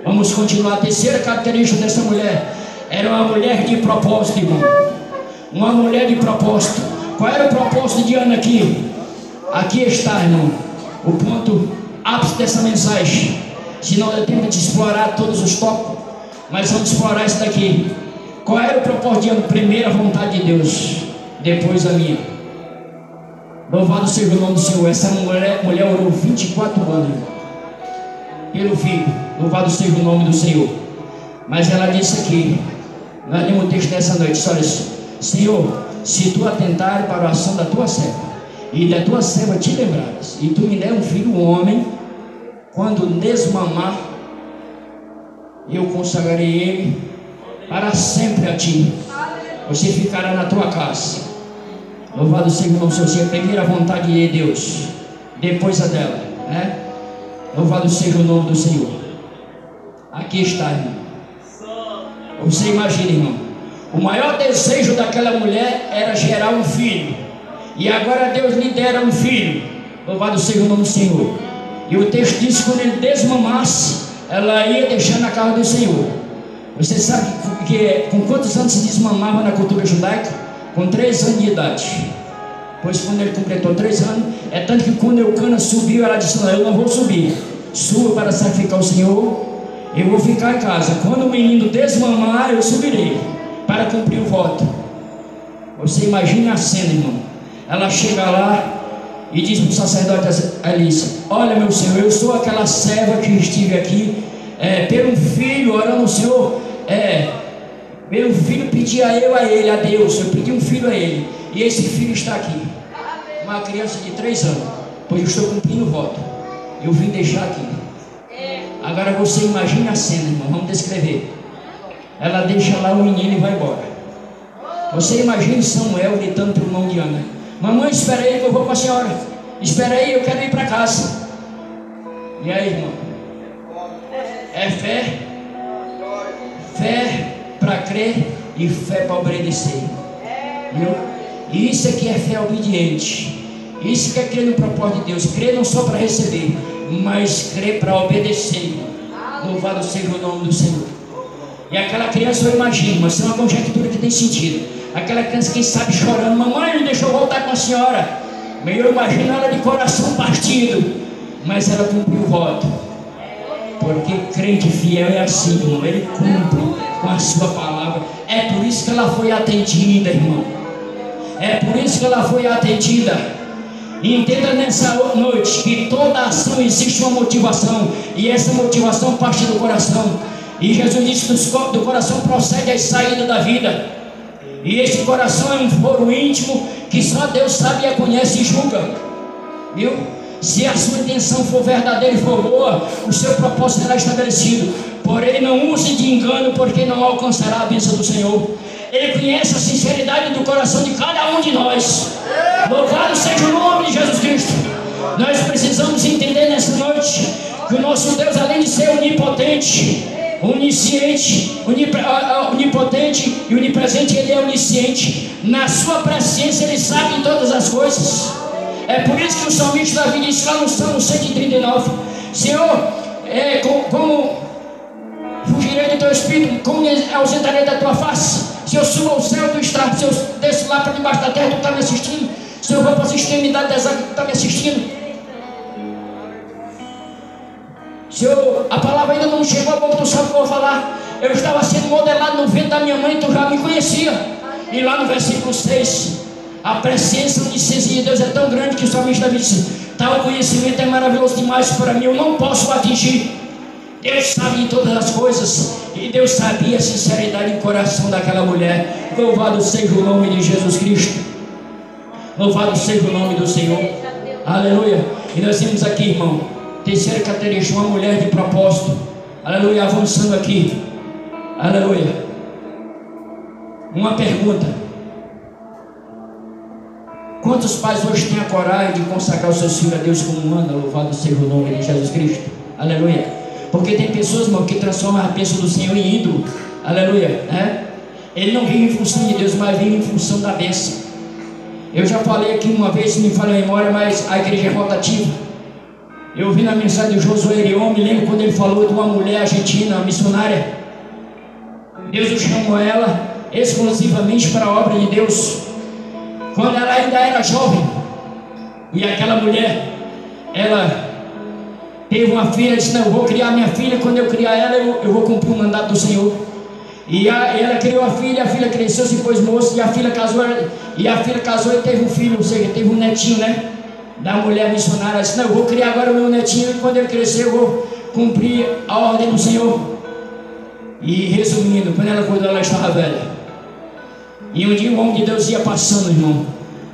Vamos continuar. A terceira característica dessa mulher: era uma mulher de propósito, irmão. Uma mulher de propósito. Qual era o propósito de Ana aqui? Aqui está, irmão, o ponto ápice dessa mensagem. Senão eu tento te explorar todos os tópicos, mas vamos explorar isso daqui. Qual era o propósito de Ana? Primeiro a vontade de Deus, depois a minha. Louvado seja o nome do Senhor. Essa mulher orou 24 anos, irmão, pelo filho. Louvado seja o nome do Senhor. Mas ela disse aqui, nós lemos o texto dessa noite, olha isso: Senhor, se tu atentares para a oração da tua serva, e da tua serva te lembrares, e tu me der um filho homem, quando desmamar, eu consagrarei ele para sempre a ti. Você ficará na tua casa. Louvado seja o nome do Senhor. Se é primeiro a vontade de Deus, depois a dela, né? Louvado seja o nome do Senhor. Aqui está, irmão. Você imagina, irmão, o maior desejo daquela mulher era gerar um filho, e agora Deus lhe dera um filho. Louvado seja o nome do Senhor. E o texto diz que quando ele desmamasse, ela ia deixar na casa do Senhor. Você sabe que com quantos anos se desmamava na cultura judaica? Com 3 anos de idade. Pois quando ele completou 3 anos, é tanto que quando Eucana subiu, ela disse: não, eu não vou subir, suba para sacrificar o Senhor, eu vou ficar em casa. Quando o menino desmamar, eu subirei para cumprir o voto. Você imagina a cena, irmão. Ela chega lá e diz para o sacerdote Alice: olha, meu Senhor, eu sou aquela serva que estive aqui pelo filho, orando ao Senhor, meu filho pedia a ele, a Deus, eu pedi um filho a ele, e esse filho está aqui, uma criança de 3 anos, pois eu estou cumprindo o voto, eu vim deixar aqui. Agora você imagina a cena, irmão, vamos descrever. Ela deixa lá o menino e vai embora. Você imagina Samuel gritando para o irmão de Ana: mamãe, espera aí que eu vou com a senhora, espera aí, eu quero ir para casa. E aí, irmão, é fé para crer e fé para obedecer, viu? E isso aqui é fé obediente. Isso que é crer no propósito de Deus. Crer não só para receber, mas crer para obedecer. Louvado seja o nome do Senhor. E aquela criança, eu imagino, mas é uma conjectura que tem sentido. Aquela criança, quem sabe, chorando: mamãe, me deixou voltar com a senhora. Mas eu imagino ela de coração partido, mas ela cumpriu o voto. Porque crente fiel é assim, irmão, ele cumpre com a sua palavra. É por isso que ela foi atendida, irmão. É por isso que ela foi atendida. Entenda nessa noite que toda ação existe uma motivação, e essa motivação parte do coração. E Jesus disse que do coração procede a saída da vida. E esse coração é um foro íntimo que só Deus sabe e conhece e julga. Viu? Se a sua intenção for verdadeira e for boa, o seu propósito será estabelecido. Porém, não use de engano, porque não alcançará a bênção do Senhor. Ele conhece a sinceridade do coração de cada um de nós. Louvado seja o nome de Jesus Cristo. Nós precisamos entender nessa noite que o nosso Deus, além de ser onipotente, onisciente, onipotente e onipresente, Ele é onisciente. Na sua presciência Ele sabe de todas as coisas. É por isso que o salmista Davi disse lá no Salmo 139: Senhor, como fugirei do teu espírito, como me ausentarei da tua face? Se eu subo ao céu, tu estás. Se eu desço lá para debaixo da terra, tu está me assistindo. Se eu vou para as extremidades das águas, tu está me assistindo. A palavra ainda não chegou a boca, tu sabe o que eu vou falar. Eu estava sendo modelado no ventre da minha mãe, tu já me conhecia. E lá no versículo 6, a presciência, a onisciência de Deus é tão grande que o salmista disse: tal conhecimento é maravilhoso demais para mim, eu não posso atingir. Deus sabe de todas as coisas, e Deus sabia a sinceridade do coração daquela mulher. Louvado seja o nome de Jesus Cristo. Louvado seja o nome do Senhor. Aleluia. E nós temos aqui, irmão, terceira característica, uma mulher de propósito. Aleluia. Avançando aqui. Aleluia. Uma pergunta: quantos pais hoje têm a coragem de consagrar os seus filhos a Deus como manda? Louvado seja o nome de Jesus Cristo. Aleluia. Porque tem pessoas, irmão, que transformam a bênção do Senhor em ídolo. Aleluia. Ele não vive em função de Deus, mas vive em função da bênção. Eu já falei aqui uma vez, me falha a memória, mas a igreja é rotativa. Eu vi na mensagem de Josué Erion, me lembro quando ele falou de uma mulher argentina, missionária. Deus o chamou ela exclusivamente para a obra de Deus, quando ela ainda era jovem. E aquela mulher, ela teve uma filha, disse: não, eu vou criar minha filha, quando eu criar ela, eu vou cumprir o mandato do Senhor. E ela criou a filha cresceu, se pôs moça, e a filha casou e teve um filho, ou seja, teve um netinho, né? Da mulher missionária. Ela disse: não, eu vou criar agora o meu netinho, e quando ele crescer eu vou cumprir a ordem do Senhor. E resumindo, quando ela cuidou, ela estava velha. E um dia o homem de Deus ia passando, irmão,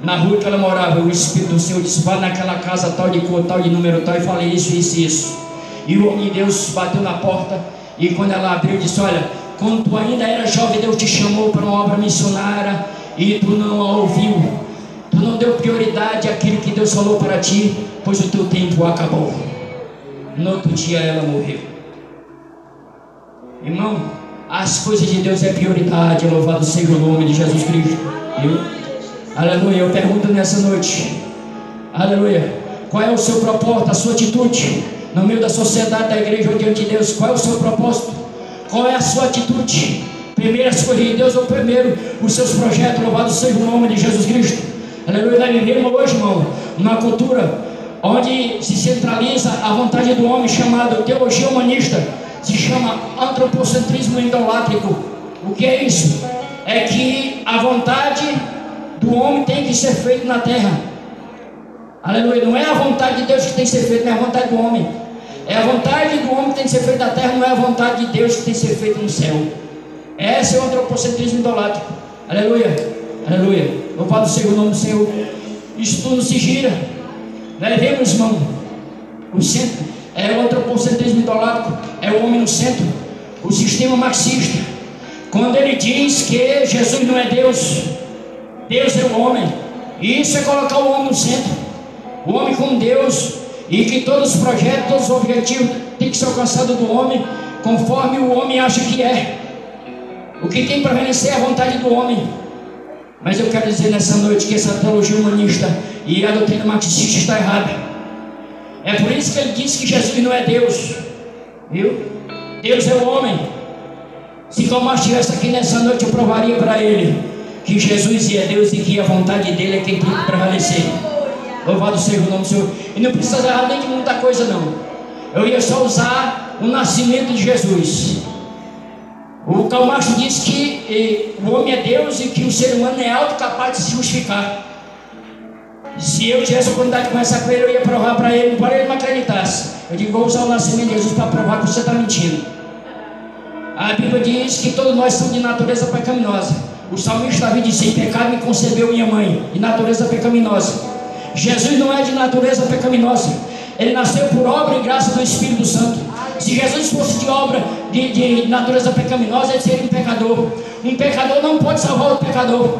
na rua que ela morava. O Espírito do Senhor disse: vá naquela casa tal de cor, tal de número tal, e falei isso, isso, isso. E o homem de Deus bateu na porta, e quando ela abriu, disse: olha, quando tu ainda era jovem, Deus te chamou para uma obra missionária, e tu não a ouviu. Tu não deu prioridade àquilo que Deus falou para ti, pois o teu tempo acabou. No outro dia ela morreu. Irmão, as coisas de Deus é prioridade. Louvado seja o nome de Jesus Cristo. Viu? Aleluia. Eu pergunto nessa noite, aleluia, qual é o seu propósito, a sua atitude no meio da sociedade, da igreja ou diante de Deus? Qual é o seu propósito? Qual é a sua atitude? Primeiro as coisas de Deus ou primeiro os seus projetos? Louvado seja o nome de Jesus Cristo. Aleluia. Nós vivemos hoje, irmão, numa cultura onde se centraliza a vontade do homem, chamada teologia humanista. Se chama antropocentrismo idolátrico. O que é isso? É que a vontade do homem tem que ser feita na terra. Aleluia. Não é a vontade de Deus que tem que ser feita, não é a vontade do homem. É a vontade do homem que tem que ser feita na terra, não é a vontade de Deus que tem que ser feita no céu. Esse é o antropocentrismo idolátrico. Aleluia. Aleluia. Louvado seja o nome do Senhor. Isso tudo se gira. Nós vemos, irmão, o centro é o antropocentrismo idolátrico, é o homem no centro, o sistema marxista. Quando ele diz que Jesus não é Deus, Deus é o homem. E isso é colocar o homem no centro, o homem como Deus, e que todos os projetos, todos os objetivos têm que ser alcançados do homem, conforme o homem acha que é. O que tem para vencer é a vontade do homem. Mas eu quero dizer nessa noite que essa teologia humanista e a doutrina marxista está errada. É por isso que ele disse que Jesus não é Deus, viu? Deus é o homem. Se Tomás estivesse aqui nessa noite, eu provaria para ele que Jesus é Deus e que a vontade dele é quem tem que prevalecer. Louvado seja o nome do Senhor. E não precisa errar nem de muita coisa, não. Eu ia só usar o nascimento de Jesus. O Karl Marx diz que o homem é Deus e que o ser humano é autocapaz de se justificar. Se eu tivesse a oportunidade de conversar com ele, eu ia provar para ele, embora ele não acreditasse. Eu digo, vou usar o nascimento de Jesus para provar que você está mentindo. A Bíblia diz que todos nós somos de natureza pecaminosa. O salmista Davi disse: em pecado me concebeu minha mãe, de natureza pecaminosa. Jesus não é de natureza pecaminosa. Ele nasceu por obra e graça do Espírito Santo. Se Jesus fosse de obra de natureza pecaminosa, ele seria um pecador. Um pecador não pode salvar o pecador.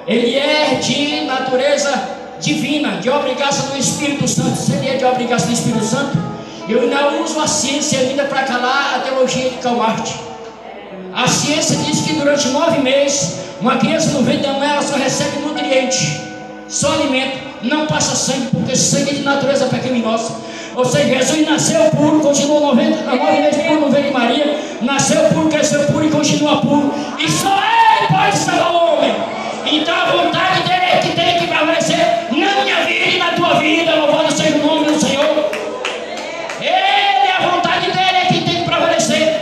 Ele é de natureza divina, de obra e graça do Espírito Santo. Se ele é de obra e graça do Espírito Santo, eu ainda uso a ciência ainda para calar a teologia de Karl Marx. A ciência diz que durante 9 meses, uma criança no ventre da mãe, ela só recebe nutriente, só alimento, não passa sangue, porque sangue é de natureza pecaminosa. Ou seja, Jesus nasceu puro, continuou 9 meses puro no ventre de Maria, nasceu puro, cresceu puro e continua puro, e só Ele pode salvar o homem. Então a vontade dele é que tem que prevalecer na minha vida e na tua vida. Louvado seja o nome do Senhor. A vontade dele é que tem que prevalecer.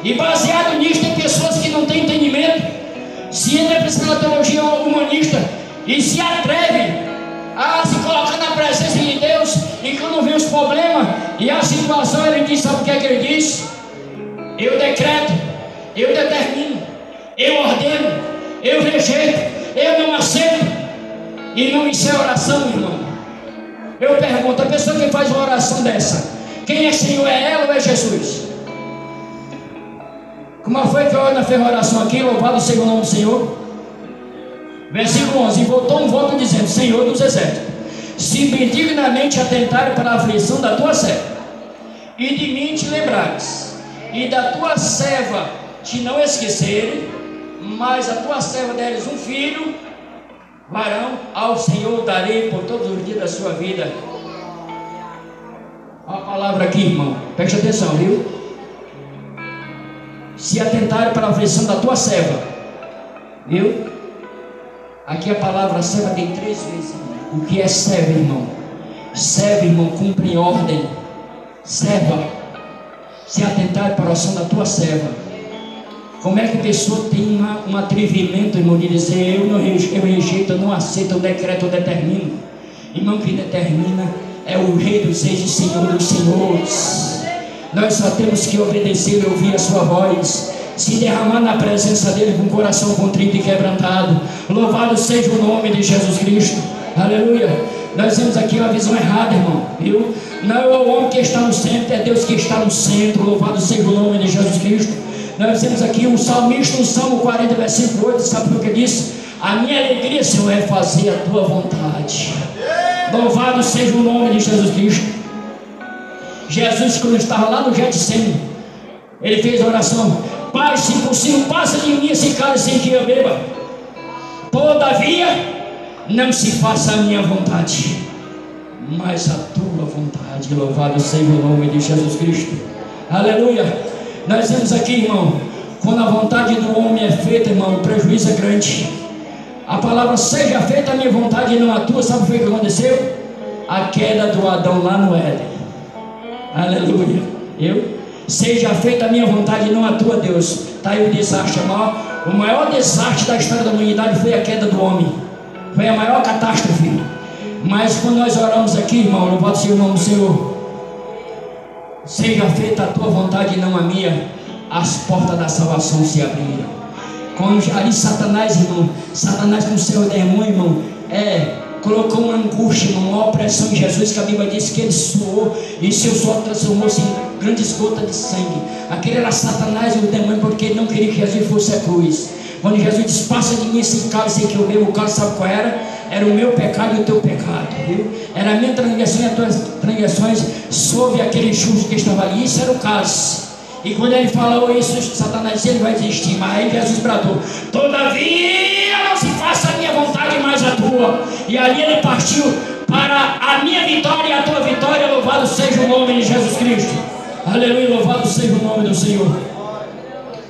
E baseado nisso, tem pessoas que não têm entendimento, se entra pela teologia humanista e se atreve a se colocar na presença de Deus, e quando vê os problemas e a situação, ele diz: sabe o que é que ele diz? Eu decreto, eu determino, eu ordeno, eu rejeito, eu não aceito. E não isso é oração, irmão. Eu pergunto, a pessoa que faz uma oração dessa, quem é Senhor? É ela ou é Jesus? Como foi que a Ana fez a oração aqui? Louvado seja o nome do Senhor. Versículo 11: e voltou um voto dizendo: Senhor dos exércitos, se benignamente atentarem para a aflição da tua serva, e de mim te lembrares, e da tua serva te não esquecerem, mas a tua serva deres um filho varão, ao Senhor darei por todos os dias da sua vida. Olha a palavra aqui, irmão, preste atenção, viu? Se atentarem para a aflição da tua serva, viu? Aqui a palavra serva tem 3 vezes. O que é serva, irmão? Serva, irmão, cumpre ordem. Serva. Se atentarem para a oração da tua serva. Como é que a pessoa tem um atrevimento, irmão, de dizer: eu rejeito, eu não aceito, eu decreto, eu determino? Irmão, que determina é o Rei dos Reis e Senhor dos Senhores. Nós só temos que obedecer e ouvir a sua voz, se derramar na presença dele com o coração contrito e quebrantado. Louvado seja o nome de Jesus Cristo. Aleluia. Nós temos aqui uma visão errada, irmão, viu? Não é o homem que está no centro, é Deus que está no centro. Louvado seja o nome de Jesus Cristo. Nós temos aqui o salmista no Salmo 40, versículo 8, sabe o que diz? A minha alegria, Senhor, é fazer a tua vontade. Louvado seja o nome de Jesus Cristo. Jesus, quando estava lá no Getsemane, ele fez a oração: Pai, se possível, passa de mim esse cálice sem que eu beba. Todavia, não se faça a minha vontade, mas a tua vontade. Louvado seja o nome de Jesus Cristo. Aleluia. Nós vemos aqui, irmão, quando a vontade do homem é feita, irmão, o prejuízo é grande. A palavra seja feita a minha vontade e não a tua. Sabe o que aconteceu? A queda do Adão lá no Éden. Aleluia. Seja feita a minha vontade e não a tua, Deus. Está aí o desastre. O maior desastre da história da humanidade foi a queda do homem. Foi a maior catástrofe. Mas quando nós oramos aqui, irmão, louvado seja o nome do Senhor, seja feita a tua vontade e não a minha, as portas da salvação se abriram. Quando ali Satanás, irmão, Satanás com o seu demônio, irmão, colocou uma angústia, irmão, uma opressão em Jesus, que a Bíblia diz que ele suou, e seu suor transformou-se em grandes gotas de sangue. Aquele era Satanás e o demônio, porque ele não queria que Jesus fosse a cruz. Quando Jesus disse: passa de mim esse cálice que eu bebo, o cálice, sabe qual era? Era o meu pecado e o teu pecado, viu? Era a minha transgressão e as tuas transgressões sobre aquele justo que estava ali. Isso era o cálice. E quando ele falou isso, Satanás disse: ele vai desistir. Mas aí Jesus bradou: todavia não se faça a minha vontade, mas a tua. E ali ele partiu para a minha vitória e a tua vitória. Louvado seja o nome de Jesus Cristo. Aleluia, louvado seja o nome do Senhor.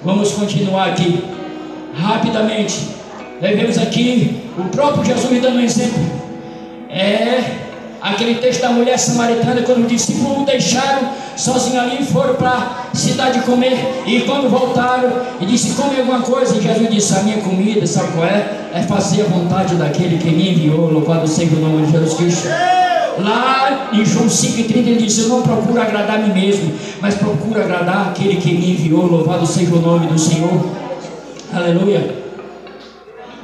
Vamos continuar aqui rapidamente. Nós vemos aqui o próprio Jesus dando um exemplo. Aquele texto da mulher samaritana, quando os discípulos o deixaram sozinho ali, foram para a cidade comer, e quando voltaram, e disse: come alguma coisa, e Jesus disse: a minha comida, sabe qual é? É fazer a vontade daquele que me enviou. Louvado seja o nome de Jesus Cristo. Lá em João 5,30 ele diz: eu não procuro agradar a mim mesmo, mas procuro agradar aquele que me enviou. Louvado seja o nome do Senhor. Aleluia.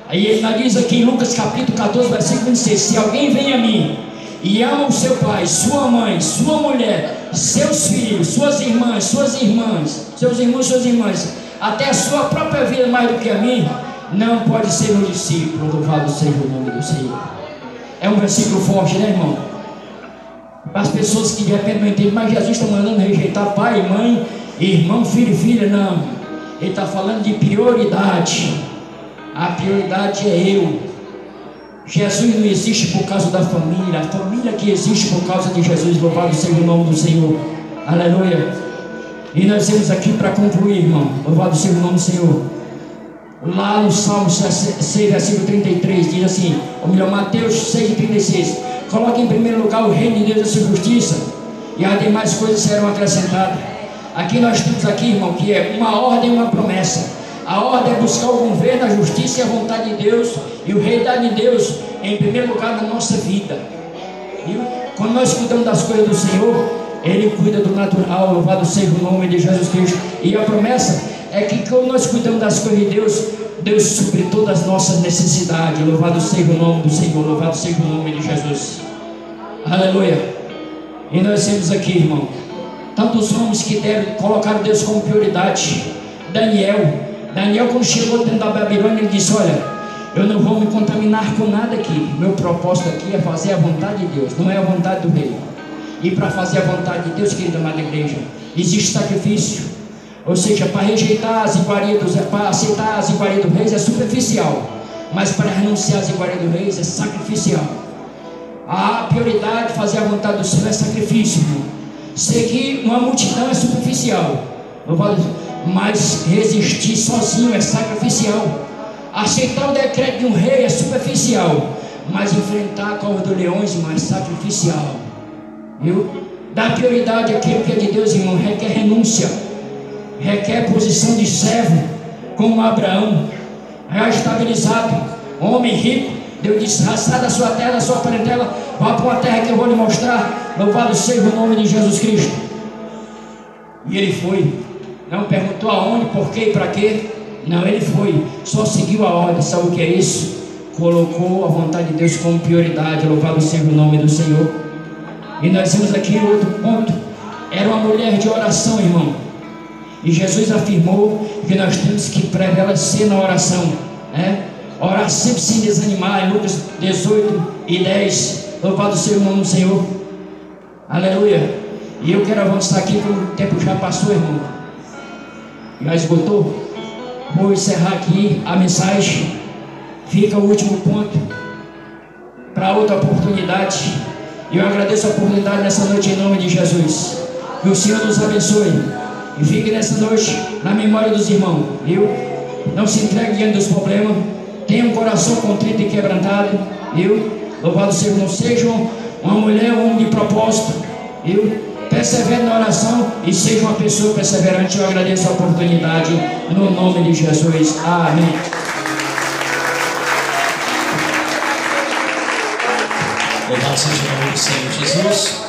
Aí ele diz aqui em Lucas capítulo 14, versículo 26: se alguém vem a mim e ama o seu pai, sua mãe, sua mulher, seus filhos, suas irmãs, suas irmãs, seus irmãos, suas irmãs, até a sua própria vida mais do que a mim, não pode ser meu discípulo. Louvado seja o nome do Senhor. É um versículo forte, né, irmão? Para as pessoas que de repente não entendem, mas Jesus está mandando rejeitar pai, mãe, irmão, filho e filha. Não, ele está falando de prioridade. A prioridade é eu. Jesus não existe por causa da família, a família que existe por causa de Jesus. Louvado seja o nome do Senhor. Aleluia. E nós temos aqui para concluir, irmão, louvado seja o nome do Senhor. Lá no Salmo 6, versículo 33, diz assim, ou melhor, Mateus 6,36: coloque em primeiro lugar o reino de Deus e a sua justiça, e as demais coisas serão acrescentadas. Aqui nós temos aqui, irmão, que é uma ordem e uma promessa. A ordem é buscar o governo, a justiça e a vontade de Deus, e o reino de Deus em primeiro lugar na nossa vida. Viu? Quando nós cuidamos das coisas do Senhor, Ele cuida do natural. Louvado seja o nome de Jesus Cristo. E a promessa é que quando nós cuidamos das coisas de Deus, Deus supre todas as nossas necessidades. Louvado seja o nome do Senhor. Louvado seja o nome de Jesus. Aleluia. E nós temos aqui, irmão, tantos homens que colocaram Deus como prioridade. Daniel, quando chegou dentro da Babilônia, ele disse: olha, eu não vou me contaminar com nada aqui. Meu propósito aqui é fazer a vontade de Deus, não é a vontade do rei. E para fazer a vontade de Deus, querida amada igreja, existe sacrifício. Ou seja, para rejeitar as iguarias para aceitar as iguarias do rei é superficial, mas para renunciar às iguarias do rei é sacrificial. A prioridade de fazer a vontade do Senhor é sacrifício, irmão. Seguir uma multidão é superficial, mas resistir sozinho é sacrificial. Aceitar o decreto de um rei é superficial, mas enfrentar a cova dos leões, irmão, é sacrificial. Viu? Dar prioridade àquilo que é de Deus, irmão, requer renúncia, requer posição de servo, como Abraão, já estabilizado, homem rico. Deus disse: sai da sua terra, da sua parentela, vá para uma terra que eu vou lhe mostrar. Louvado seja o nome de Jesus Cristo. E ele foi, não perguntou aonde, por quê e para quê. Não, ele foi, só seguiu a ordem. Sabe o que é isso? Colocou a vontade de Deus como prioridade. Louvado seja o nome do Senhor. E nós temos aqui outro ponto. Era uma mulher de oração, irmão. E Jesus afirmou que nós temos que prevalecer na oração, né? Orar sempre sem desanimar. Em Lucas 18:10. Louvado seja o nome do Senhor. Aleluia. E eu quero avançar aqui, porque o tempo já passou, irmão. Já esgotou. Vou encerrar aqui a mensagem. Fica o último ponto para outra oportunidade. E eu agradeço a oportunidade nessa noite em nome de Jesus. Que o Senhor nos abençoe. E fique nessa noite na memória dos irmãos, viu? Não se entregue diante dos problemas. Tenha um coração contrito e quebrantado, viu? Louvado seja o Senhor. Seja uma mulher, um homem de propósito, viu? Persevere na oração e seja uma pessoa perseverante. Eu agradeço a oportunidade no nome de Jesus. Amém. Louvado seja o nome do Senhor Jesus.